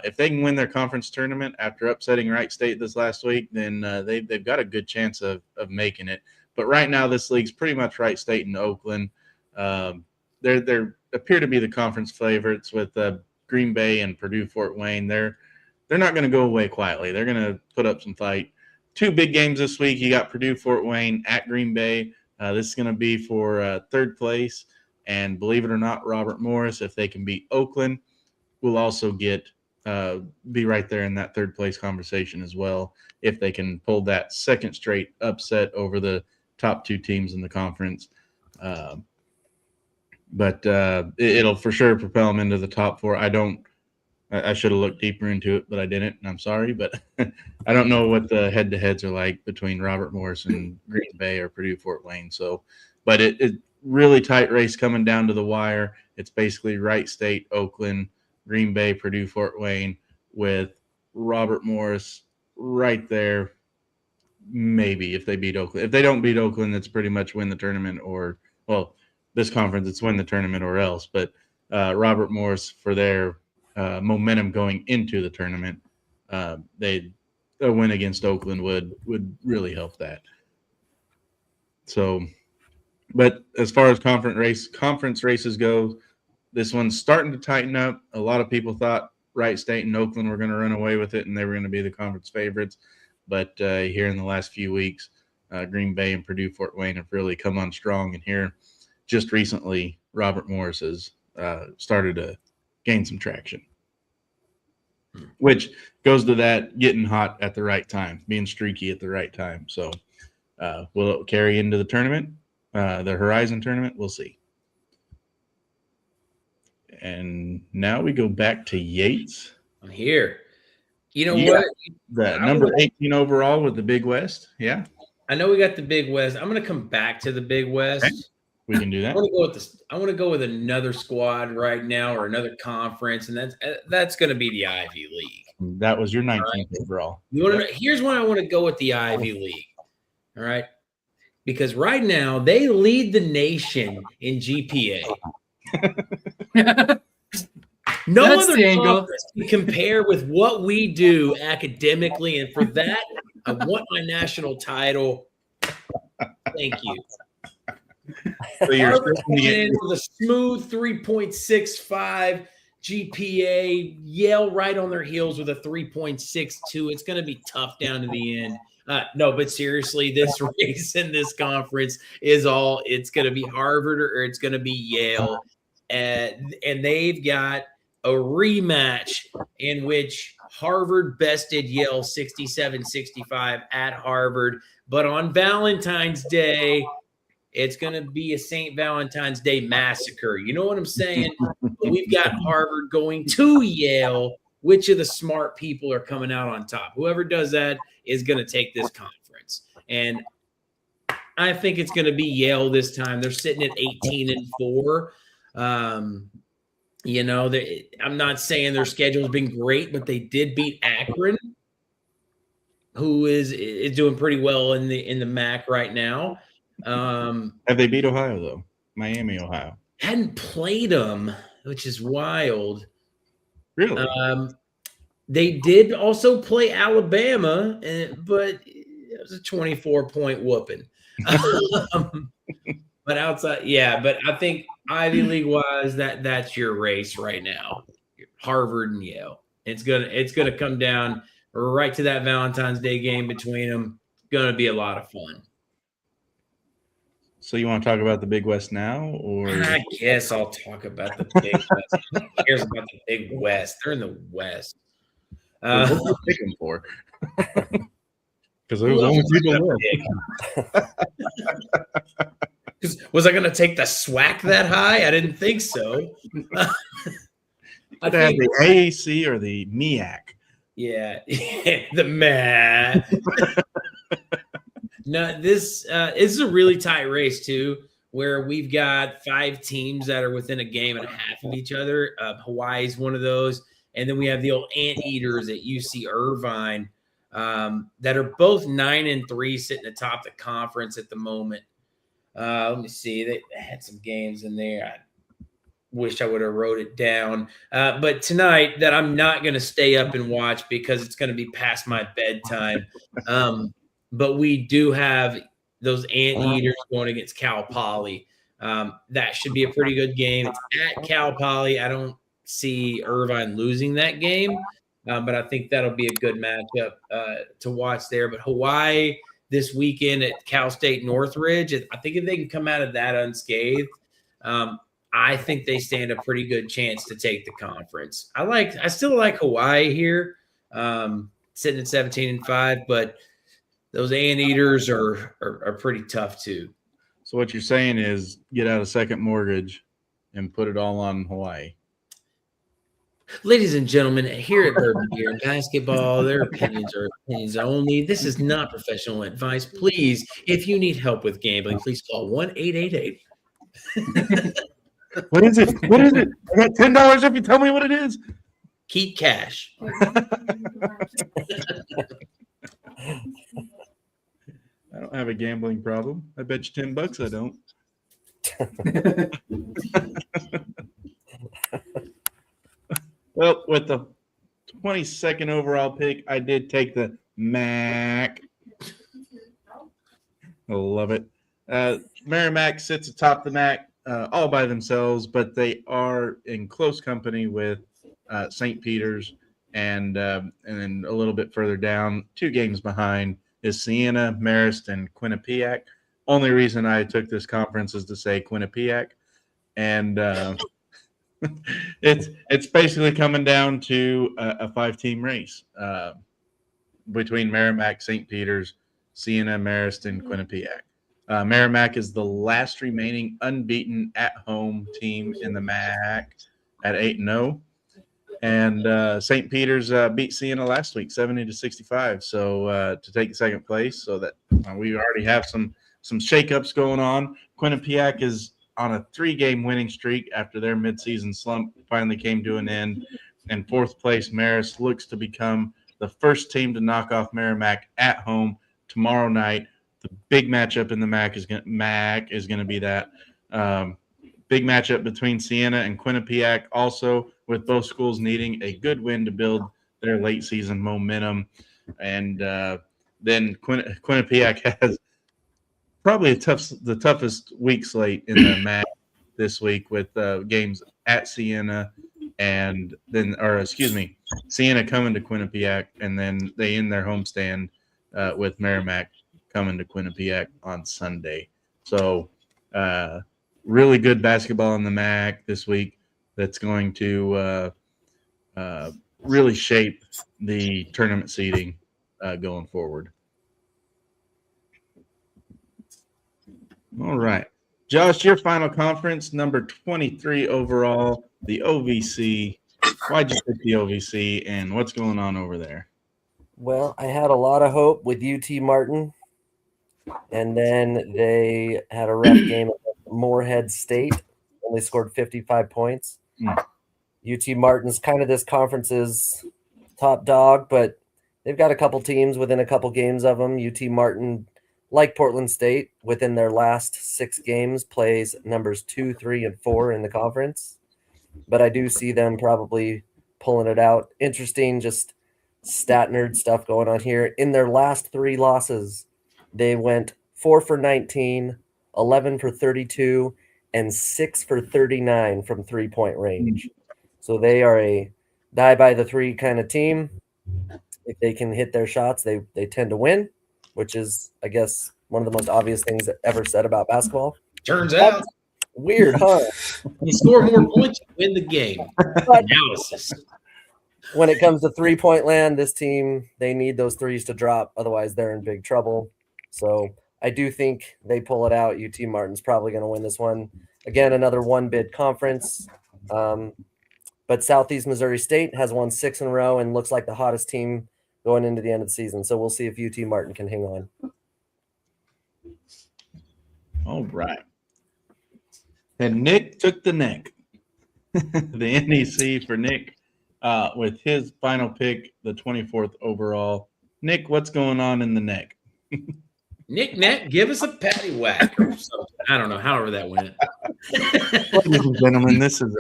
If they can win their conference tournament after upsetting Wright State this last week, then they've got a good chance of making it. But right now, this league's pretty much Wright State and Oakland. They appear to be the conference favorites with Green Bay and Purdue Fort Wayne. They're not going to go away quietly. They're going to put up some fight. 2 big games this week. You got Purdue Fort Wayne at Green Bay. This is going to be for third place. And believe it or not, Robert Morris, if they can beat Oakland, will also be right there in that third place conversation as well, if they can pull that second straight upset over the top 2 teams in the conference. But it'll for sure propel them into the top 4. I should have looked deeper into it, but I didn't, and I'm sorry. But I don't know what the head-to-heads are like between Robert Morris and Green Bay or Purdue Fort Wayne. So, but it really tight race coming down to the wire. It's basically Wright State, Oakland, Green Bay, Purdue Fort Wayne, with Robert Morris right there. Maybe if they beat Oakland. If they don't beat Oakland, it's pretty much win the tournament, or this conference, it's win the tournament or else. But Robert Morris, for their momentum going into the tournament, a win against Oakland would really help that. So, but as far as conference races go, this one's starting to tighten up. A lot of people thought Wright State and Oakland were going to run away with it, and they were going to be the conference favorites. But here in the last few weeks, Green Bay and Purdue Fort Wayne have really come on strong. And here, just recently, Robert Morris has started to gain some traction, which goes to that getting hot at the right time, being streaky at the right time. So will it carry into the tournament, the Horizon tournament? We'll see. And now we go back to Yates. I'm here. You know what? The number 18 overall with the Big West. Yeah. I know we got the Big West. I'm going to come back to the Big West. Okay. We can do that. I want to go with another squad right now, or another conference, and that's going to be the Ivy League. That was your 19th overall. You want to know, here's why I want to go with the Ivy League. All right. Because right now they lead the nation in GPA. No other conference can compare with what we do academically, and for that, I want my national title. Thank you. So you're with a smooth 3.65 GPA. Yale right on their heels with a 3.62. It's going to be tough down to the end. No, but seriously, this race in this conference it's going to be Harvard or it's going to be Yale. And they've got a rematch in which Harvard bested Yale 67-65 at Harvard. But on Valentine's Day, it's going to be a St. Valentine's Day massacre. You know what I'm saying? We've got Harvard going to Yale. Which of the smart people are coming out on top? Whoever does that is going to take this conference. And I think it's going to be Yale this time. They're sitting at 18-4. You know, I'm not saying their schedule has been great, but they did beat Akron, who is doing pretty well in the MAC right now. Have they beat Ohio though? Miami, Ohio. Hadn't played them, which is wild. Really? They did also play Alabama, but it was a 24-point whooping. But But outside, but I think Ivy League wise, that's your race right now. Harvard and Yale. It's gonna come down right to that Valentine's Day game between them. Gonna be a lot of fun. So you want to talk about the Big West now, or I guess I'll talk about the Big West. Who cares about the Big West? They're in the West. what did you pick them for? Because there was only people left. Was I going to take the SWAC that high? I didn't think so. I think the AAC or the MEAC. Yeah, the MAC. No, this is a really tight race too, where we've got 5 teams that are within a game and a half of each other. Hawaii's one of those, and then we have the old Anteaters at UC Irvine that are both 9-3, sitting atop the conference at the moment. Let me see. They had some games in there. I wish I would have wrote it down. But tonight that I'm not going to stay up and watch because it's going to be past my bedtime. But we do have those Anteaters going against Cal Poly. That should be a pretty good game. It's at Cal Poly. I don't see Irvine losing that game, but I think that'll be a good matchup to watch there. But Hawaii this weekend at Cal State Northridge, I think if they can come out of that unscathed, I think they stand a pretty good chance to take the conference. I still like Hawaii here, sitting at 17-5, but those Anteaters are pretty tough too. So what you're saying is get out a second mortgage and put it all on Hawaii. Ladies and gentlemen, here at Bourbon Beer and Basketball, their opinions are opinions only. This is not professional advice. Please, if you need help with gambling, please call 1-888. What is it? What is it? I got $10 if you tell me what it is. Keep cash. I don't have a gambling problem. I bet you $10 I don't. Well, with the 22nd overall pick, I did take the MAC. I love it. Merrimack sits atop the MAC all by themselves, but they are in close company with St. Peter's, and then a little bit further down, 2 games behind, is Siena, Marist, and Quinnipiac. Only reason I took this conference is to say Quinnipiac, and it's basically coming down to a 5-team race between Merrimack, St. Peter's, Siena, Marist, and Quinnipiac. Merrimack is the last remaining unbeaten at-home team in the MAC at 8-0. And St. Peter's beat Siena last week, 70-65. So to take second place, so that we already have some shakeups going on. Quinnipiac is on a 3-game winning streak after their midseason slump finally came to an end. And 4th place, Marist looks to become the first team to knock off Merrimack at home tomorrow night. The big matchup in the MAC is going to be that big matchup between Siena and Quinnipiac, also with both schools needing a good win to build their late season momentum. And then Quinnipiac has probably the toughest week slate in the MAC this week, with games at Siena and then, Siena coming to Quinnipiac, and then they end their homestand with Merrimack coming to Quinnipiac on Sunday. So really good basketball in the MAC this week that's going to really shape the tournament seeding going forward. All right. Josh, your final conference, number 23 overall, the OVC. Why'd you pick the OVC, and what's going on over there? Well, I had a lot of hope with UT Martin, and then they had a rough game at Morehead State, only scored 55 points. UT Martin's kind of this conference's top dog, but they've got a couple teams within a couple games of them. UT Martin, like Portland State, within their last 6 games, plays numbers 2, 3, and 4 in the conference. But I do see them probably pulling it out. Interesting, just stat nerd stuff going on here. In their last 3 losses, they went 4 for 19, 11 for 32, and 6 for 39 from 3-point range. So they are a die by the three kind of team. If they can hit their shots, they tend to win, which is, I guess, one of the most obvious things ever said about basketball. Turns out. Weird, huh? You score more points, you win the game. Analysis. When it comes to 3-point land, this team, they need those threes to drop. Otherwise, they're in big trouble. So I do think they pull it out. UT Martin's probably going to win this one. Again, another one-bid conference. But Southeast Missouri State has won 6 in a row and looks like the hottest team going into the end of the season. So we'll see if UT Martin can hang on. All right. And Nick took the neck. The NEC for Nick with his final pick, the 24th overall. Nick, what's going on in the neck? Nick Nack, give us a patty whack or something. I don't know, however that went. Ladies and gentlemen, this is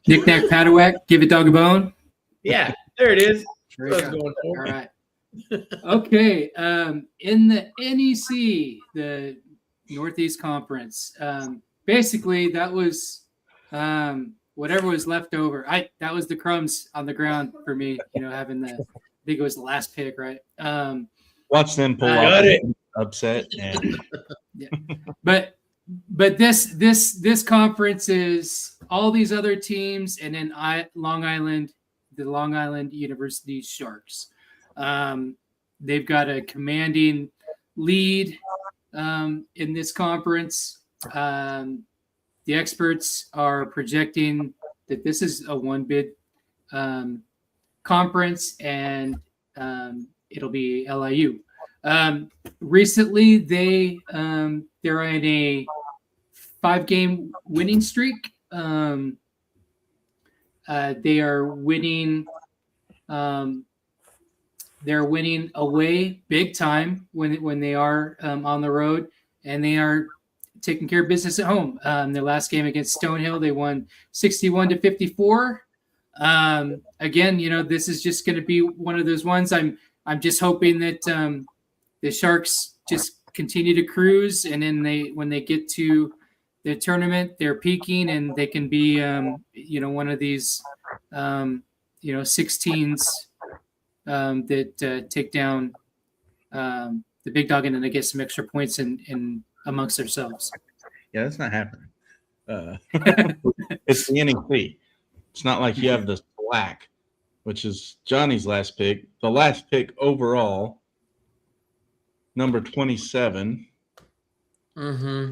Nick Nack Padawack, give a dog a bone. Yeah, there it is. There That's you go. going for. All right. Okay. In the NEC, the Northeast Conference, basically that was whatever was left over. That was the crumbs on the ground for me, having I think it was the last pick, right? watch them pull off upset. And yeah. But this conference is all these other teams, and then the Long Island University Sharks. They've got a commanding lead in this conference. The experts are projecting that this is a one-bid conference, and it'll be LIU. Recently, they're in a 5-game winning streak. They are winning. They're winning away big time when they are on the road, and they are taking care of business at home. Their last game against Stonehill, they won 61-54. Again, this is just going to be one of those ones. I'm just hoping that the Sharks just continue to cruise, and then when they get to the tournament, they're peaking, and they can be one of these 16s that take down the big dog, and then they get some extra points in amongst themselves. Yeah, that's not happening. It's the NEC. It's not like you have the SWAC, which is Johnny's last pick. The last pick overall, number 27. Mm-hmm.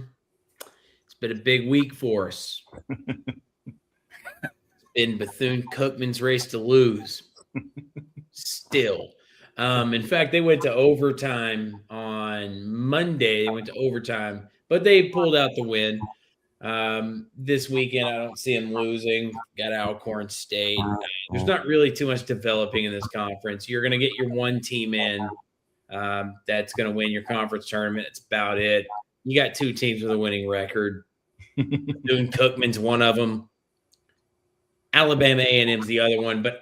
It's been a big week for us. It's been Bethune-Cookman's race to lose. Still. In fact, they went to overtime on Monday. They went to overtime, but they pulled out the win. This weekend, I don't see them losing. Got Alcorn State. There's not really too much developing in this conference. You're going to get your one team in that's going to win your conference tournament. That's about it. You got 2 teams with a winning record. Bethune-Cookman's one of them. Alabama A&M's the other one, but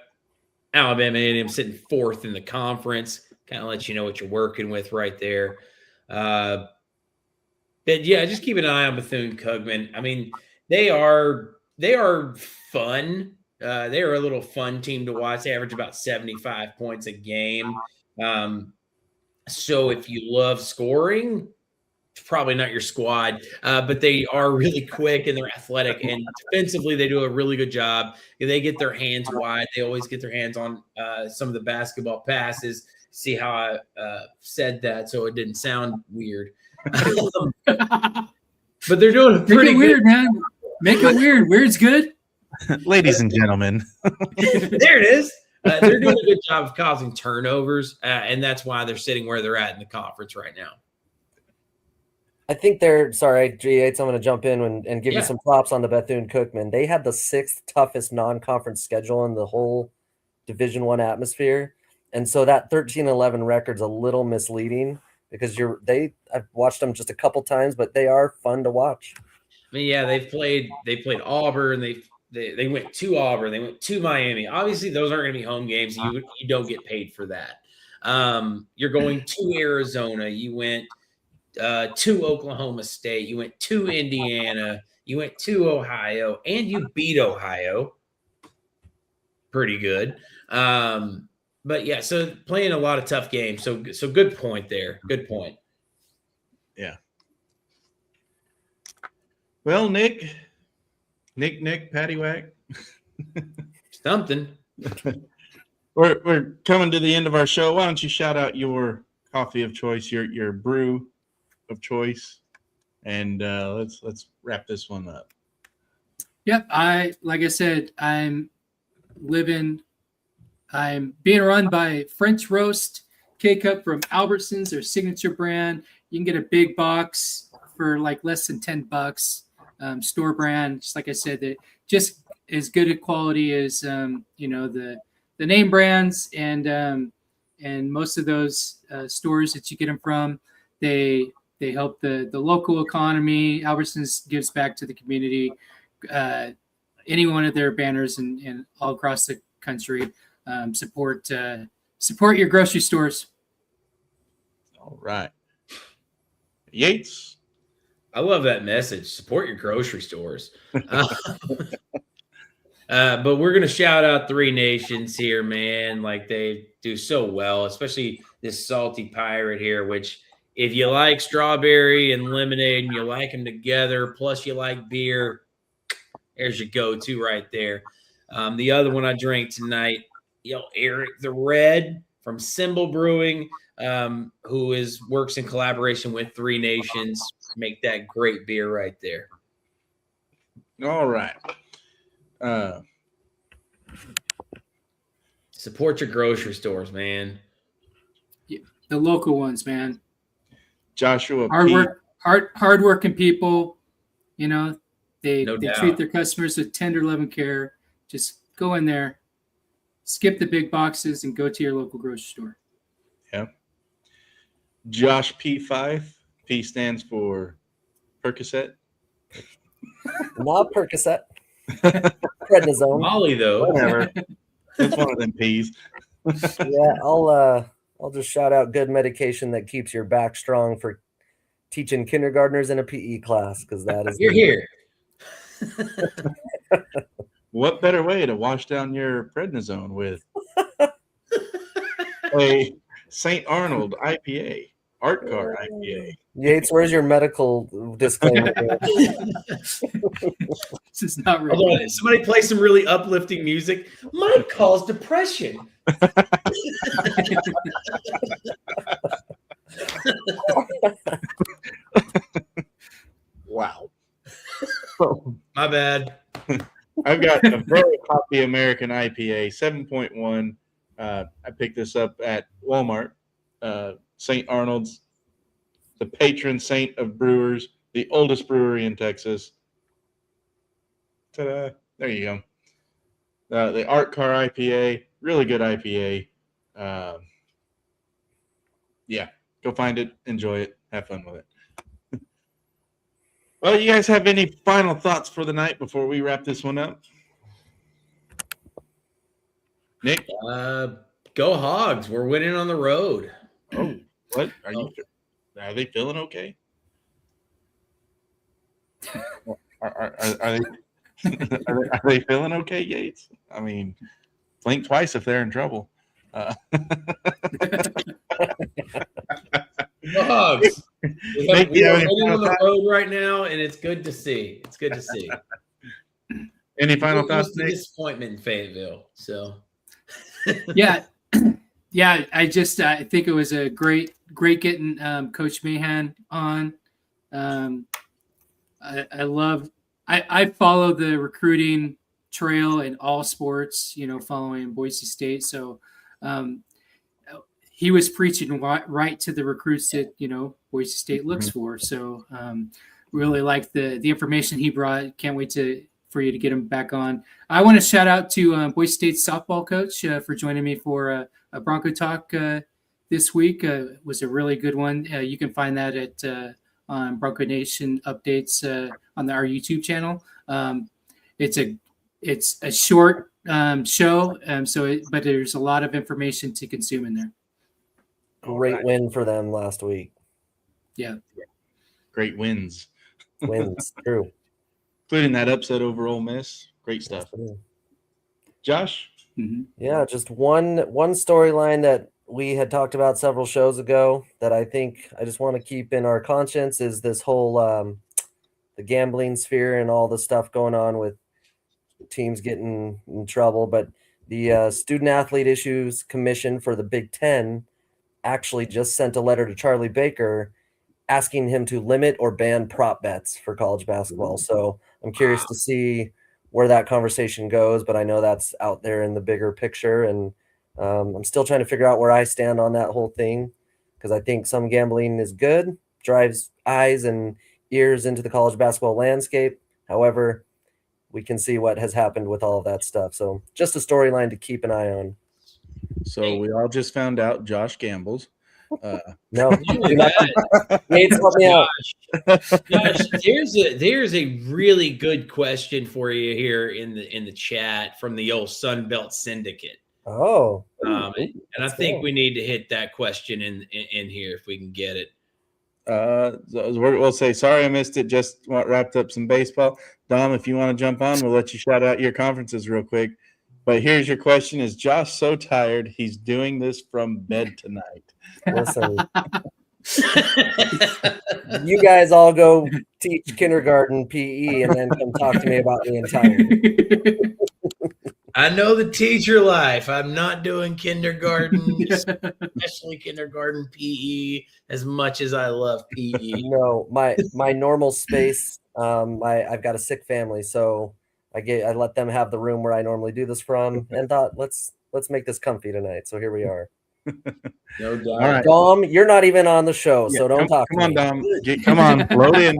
Alabama A&M sitting 4th in the conference. Kind of lets you know what you're working with right there. But yeah, just keep an eye on Bethune-Cookman. I mean, they are fun. They are a little fun team to watch. They average about 75 points a game. So if you love scoring, it's probably not your squad. But they are really quick and they're athletic, and defensively they do a really good job. They get their hands wide. They always get their hands on some of the basketball passes. See how I said that so it didn't sound weird. But they're doing pretty weird, man. Make it weird. Weird's good. Ladies and gentlemen. There it is. They're doing a good job of causing turnovers, and that's why they're sitting where they're at in the conference right now. I think sorry, G8, I'm going to jump in and give you some props on the Bethune-Cookman. They had the 6th toughest non-conference schedule in the whole Division I atmosphere. And so that 13-11 record's a little misleading because I've watched them just a couple times, but they are fun to watch. I mean, yeah, they played Auburn. They went to Auburn. They went to Miami. Obviously, those aren't going to be home games. You don't get paid for that. You're going to Arizona. You went to Oklahoma State. You went to Indiana. You went to Ohio, and you beat Ohio. Pretty good. But yeah, so playing a lot of tough games. So good point there. Good point. Yeah. Well, Nick, Paddywhack. Something. We're coming to the end of our show. Why don't you shout out your coffee of choice, your brew of choice, and let's wrap this one up. Yep. Like I said, I'm being run by French Roast K-Cup from Albertsons, their signature brand. You can get a big box for like less than $10. Store brand, just like I said, that just as good a quality as the name brands, and most of those stores that you get them from, they help the local economy. Albertsons gives back to the community. Any one of their banners and all across the country, support your grocery stores. All right, Yates. I love that message. Support your grocery stores. But we're going to shout out Three Nations here, man. Like, they do so well, especially this Salty Pirate here, which if you like strawberry and lemonade and you like them together, plus you like beer, there's your go-to right there. The other one I drank tonight, Eric the Red from Symbol Brewing, who works in collaboration with Three Nations, make that great beer right there. All right. Support your grocery stores, man. Yeah, the local ones, man. Joshua, hardworking people. They doubt. treat their customers with tender love and care. Just go in there, skip the big boxes, and go to your local grocery store. Yeah. Josh P5. P stands for Percocet. Not Percocet. Prednisone. Molly, though. Whatever. It's one of them P's. Yeah, I'll just shout out good medication that keeps your back strong for teaching kindergartners in a PE class, because that is You're here. What better way to wash down your prednisone with a St. Arnold IPA, Art Car IPA. Yates, where's your medical disclaimer? This is not real. Hold on, somebody play some really uplifting music. Might cause depression. Wow. My bad. I've got a very hoppy American IPA, 7.1. I picked this up at Walmart. St. Arnold's, the patron saint of brewers, the oldest brewery in Texas. Ta-da. There you go. The Art Car IPA, really good IPA. Yeah, go find it, enjoy it, have fun with it. Well, you guys have any final thoughts for the night before we wrap this one up? Nick? Go Hogs. We're winning on the road. Oh, what? Are they feeling okay? Are they feeling okay, Yates? I mean, blink twice if they're in trouble. Go Hogs. We are winning on the road right now, and it's good to see. It's good to see. Any final thoughts, Nick? Disappointment in Fayetteville. So, yeah. I think it was a great getting Coach Mahan on. I follow the recruiting trail in all sports, following Boise State. So he was preaching right to the recruits that, Boise State looks for. So really like the information he brought. Can't wait for you to get him back on. I want to shout out to Boise State's softball coach for joining me for a Bronco Talk this week. It was a really good one. You can find that at on Bronco Nation updates on our YouTube channel. It's a short show, but there's a lot of information to consume in there. Great win for them last week. Yeah. Great wins. Wins, true. Including that upset over Ole Miss. Great stuff. Josh? Mm-hmm. Yeah, just one storyline that we had talked about several shows ago that I think I just want to keep in our conscience is this whole the gambling sphere and all the stuff going on with teams getting in trouble. But the Student Athlete Issues Commission for the Big Ten actually just sent a letter to Charlie Baker asking him to limit or ban prop bets for college basketball. So I'm curious to see where that conversation goes, but I know that's out there in the bigger picture. And I'm still trying to figure out where I stand on that whole thing, because I think some gambling is good, drives eyes and ears into the college basketball landscape. However, we can see what has happened with all of that stuff. So just a storyline to keep an eye on. So we all just found out Josh gambles. No, Look at that. Nate's help me out. Josh, there's a really good question for you here in the chat from the old Sunbelt Syndicate. Oh, And I let's think go. we need to hit that question in here if we can get it. We'll say sorry I missed it. Just wrapped up some baseball. Dom, if you want to jump on, we'll let you shout out your conferences real quick. But here's your question: is Josh so tired he's doing this from bed tonight? Listen, you guys all go teach kindergarten PE and then come talk to me about the entire. I know the teacher life. I'm not doing kindergarten, especially kindergarten PE, as much as I love PE. No, my normal space. I've got a sick family, so I let them have the room where I normally do this from, and thought let's make this comfy tonight. So here we are. No doubt. All right. Dom, you're not even on the show, so don't talk. Come on, Dom. Come on, load in,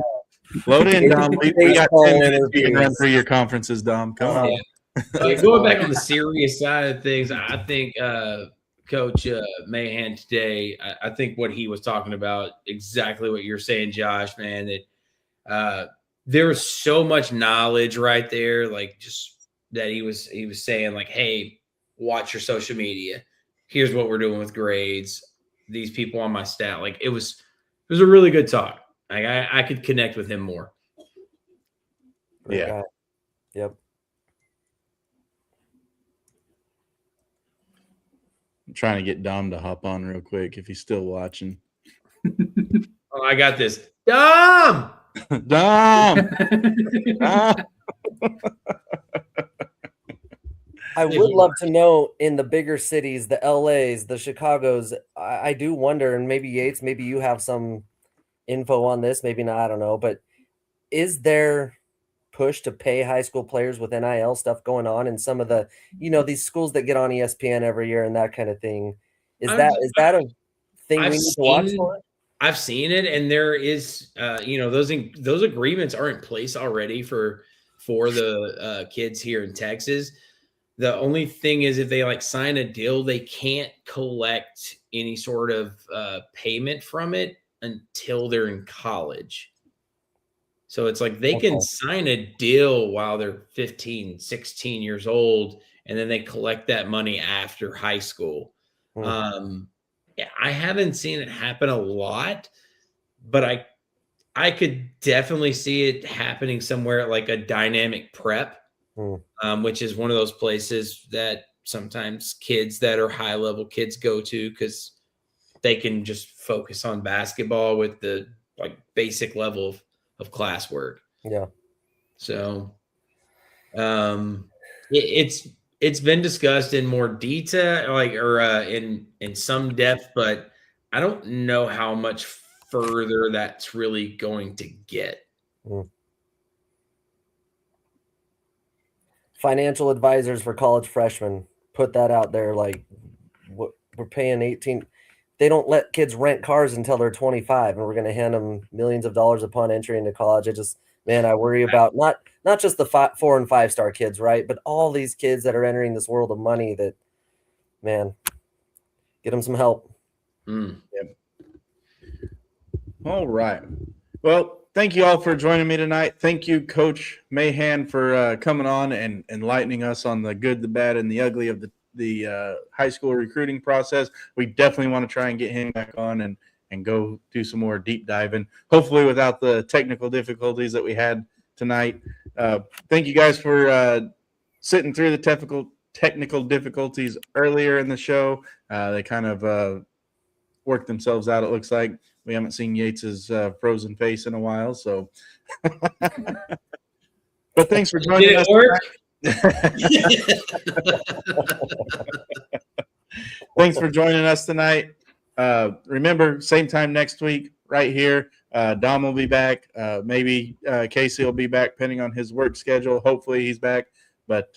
Dom. We got 10 minutes. You can run through your conferences, Dom. Come on. Going back on the serious side of things, I think Coach Mahan today, I think what he was talking about, exactly what you're saying, Josh, man, that there's so much knowledge right there, like just that he was saying, like, hey, watch your social media. Here's what we're doing with grades. These people on my staff, like it was a really good talk. Like I could connect with him more. Yeah. Yep. I'm trying to get Dom to hop on real quick if he's still watching. Oh, I got this. Dom! Dom! Dom! I would love to know in the bigger cities, the LAs, the Chicagos. I do wonder, and maybe Yates, maybe you have some info on this, maybe not, I don't know, but is there push to pay high school players with NIL stuff going on in some of the, these schools that get on ESPN every year and that kind of thing? Is that a thing we need to watch for? I've seen it, and there is, those agreements are in place already for the kids here in Texas. The only thing is, if they sign a deal, they can't collect any sort of payment from it until they're in college. So it's like they can sign a deal while they're 15, 16 years old, and then they collect that money after high school. I haven't seen it happen a lot, but I could definitely see it happening somewhere at like a dynamic prep. Which is one of those places that sometimes kids that are high level kids go to because they can just focus on basketball with the basic level of classwork. Yeah. So it's been discussed in more detail, in some depth, but I don't know how much further that's really going to get. Financial advisors for college freshmen, put that out there. Like, we're paying 18. They don't let kids rent cars until they're 25, and we're going to hand them millions of dollars upon entry into college. I worry about not just the 4 and 5 star kids, right? But all these kids that are entering this world of money that, man, get them some help. Yep. All right. Well, thank you all for joining me tonight. Thank you, Coach Mahan, for coming on and enlightening us on the good, the bad, and the ugly of the high school recruiting process. We definitely want to try and get him back on and go do some more deep diving, hopefully without the technical difficulties that we had tonight. Thank you guys for sitting through the technical difficulties earlier in the show. They kind of worked themselves out, it looks like. We haven't seen Yates's frozen face in a while, so. But thanks for joining us. Thanks for joining us tonight. Remember, same time next week, right here. Dom will be back. Maybe Casey will be back, depending on his work schedule. Hopefully he's back. But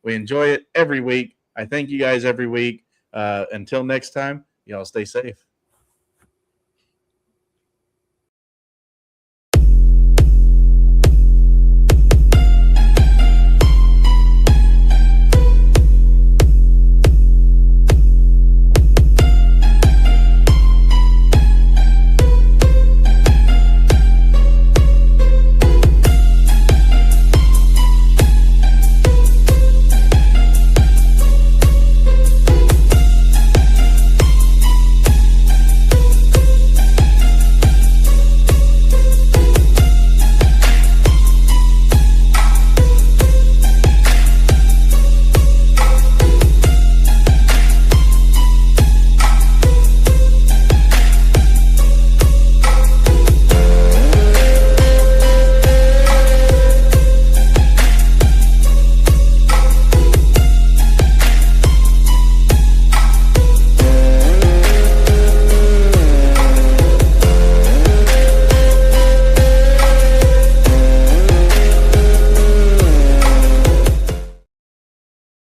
we enjoy it every week. I thank you guys every week. Until next time, y'all stay safe.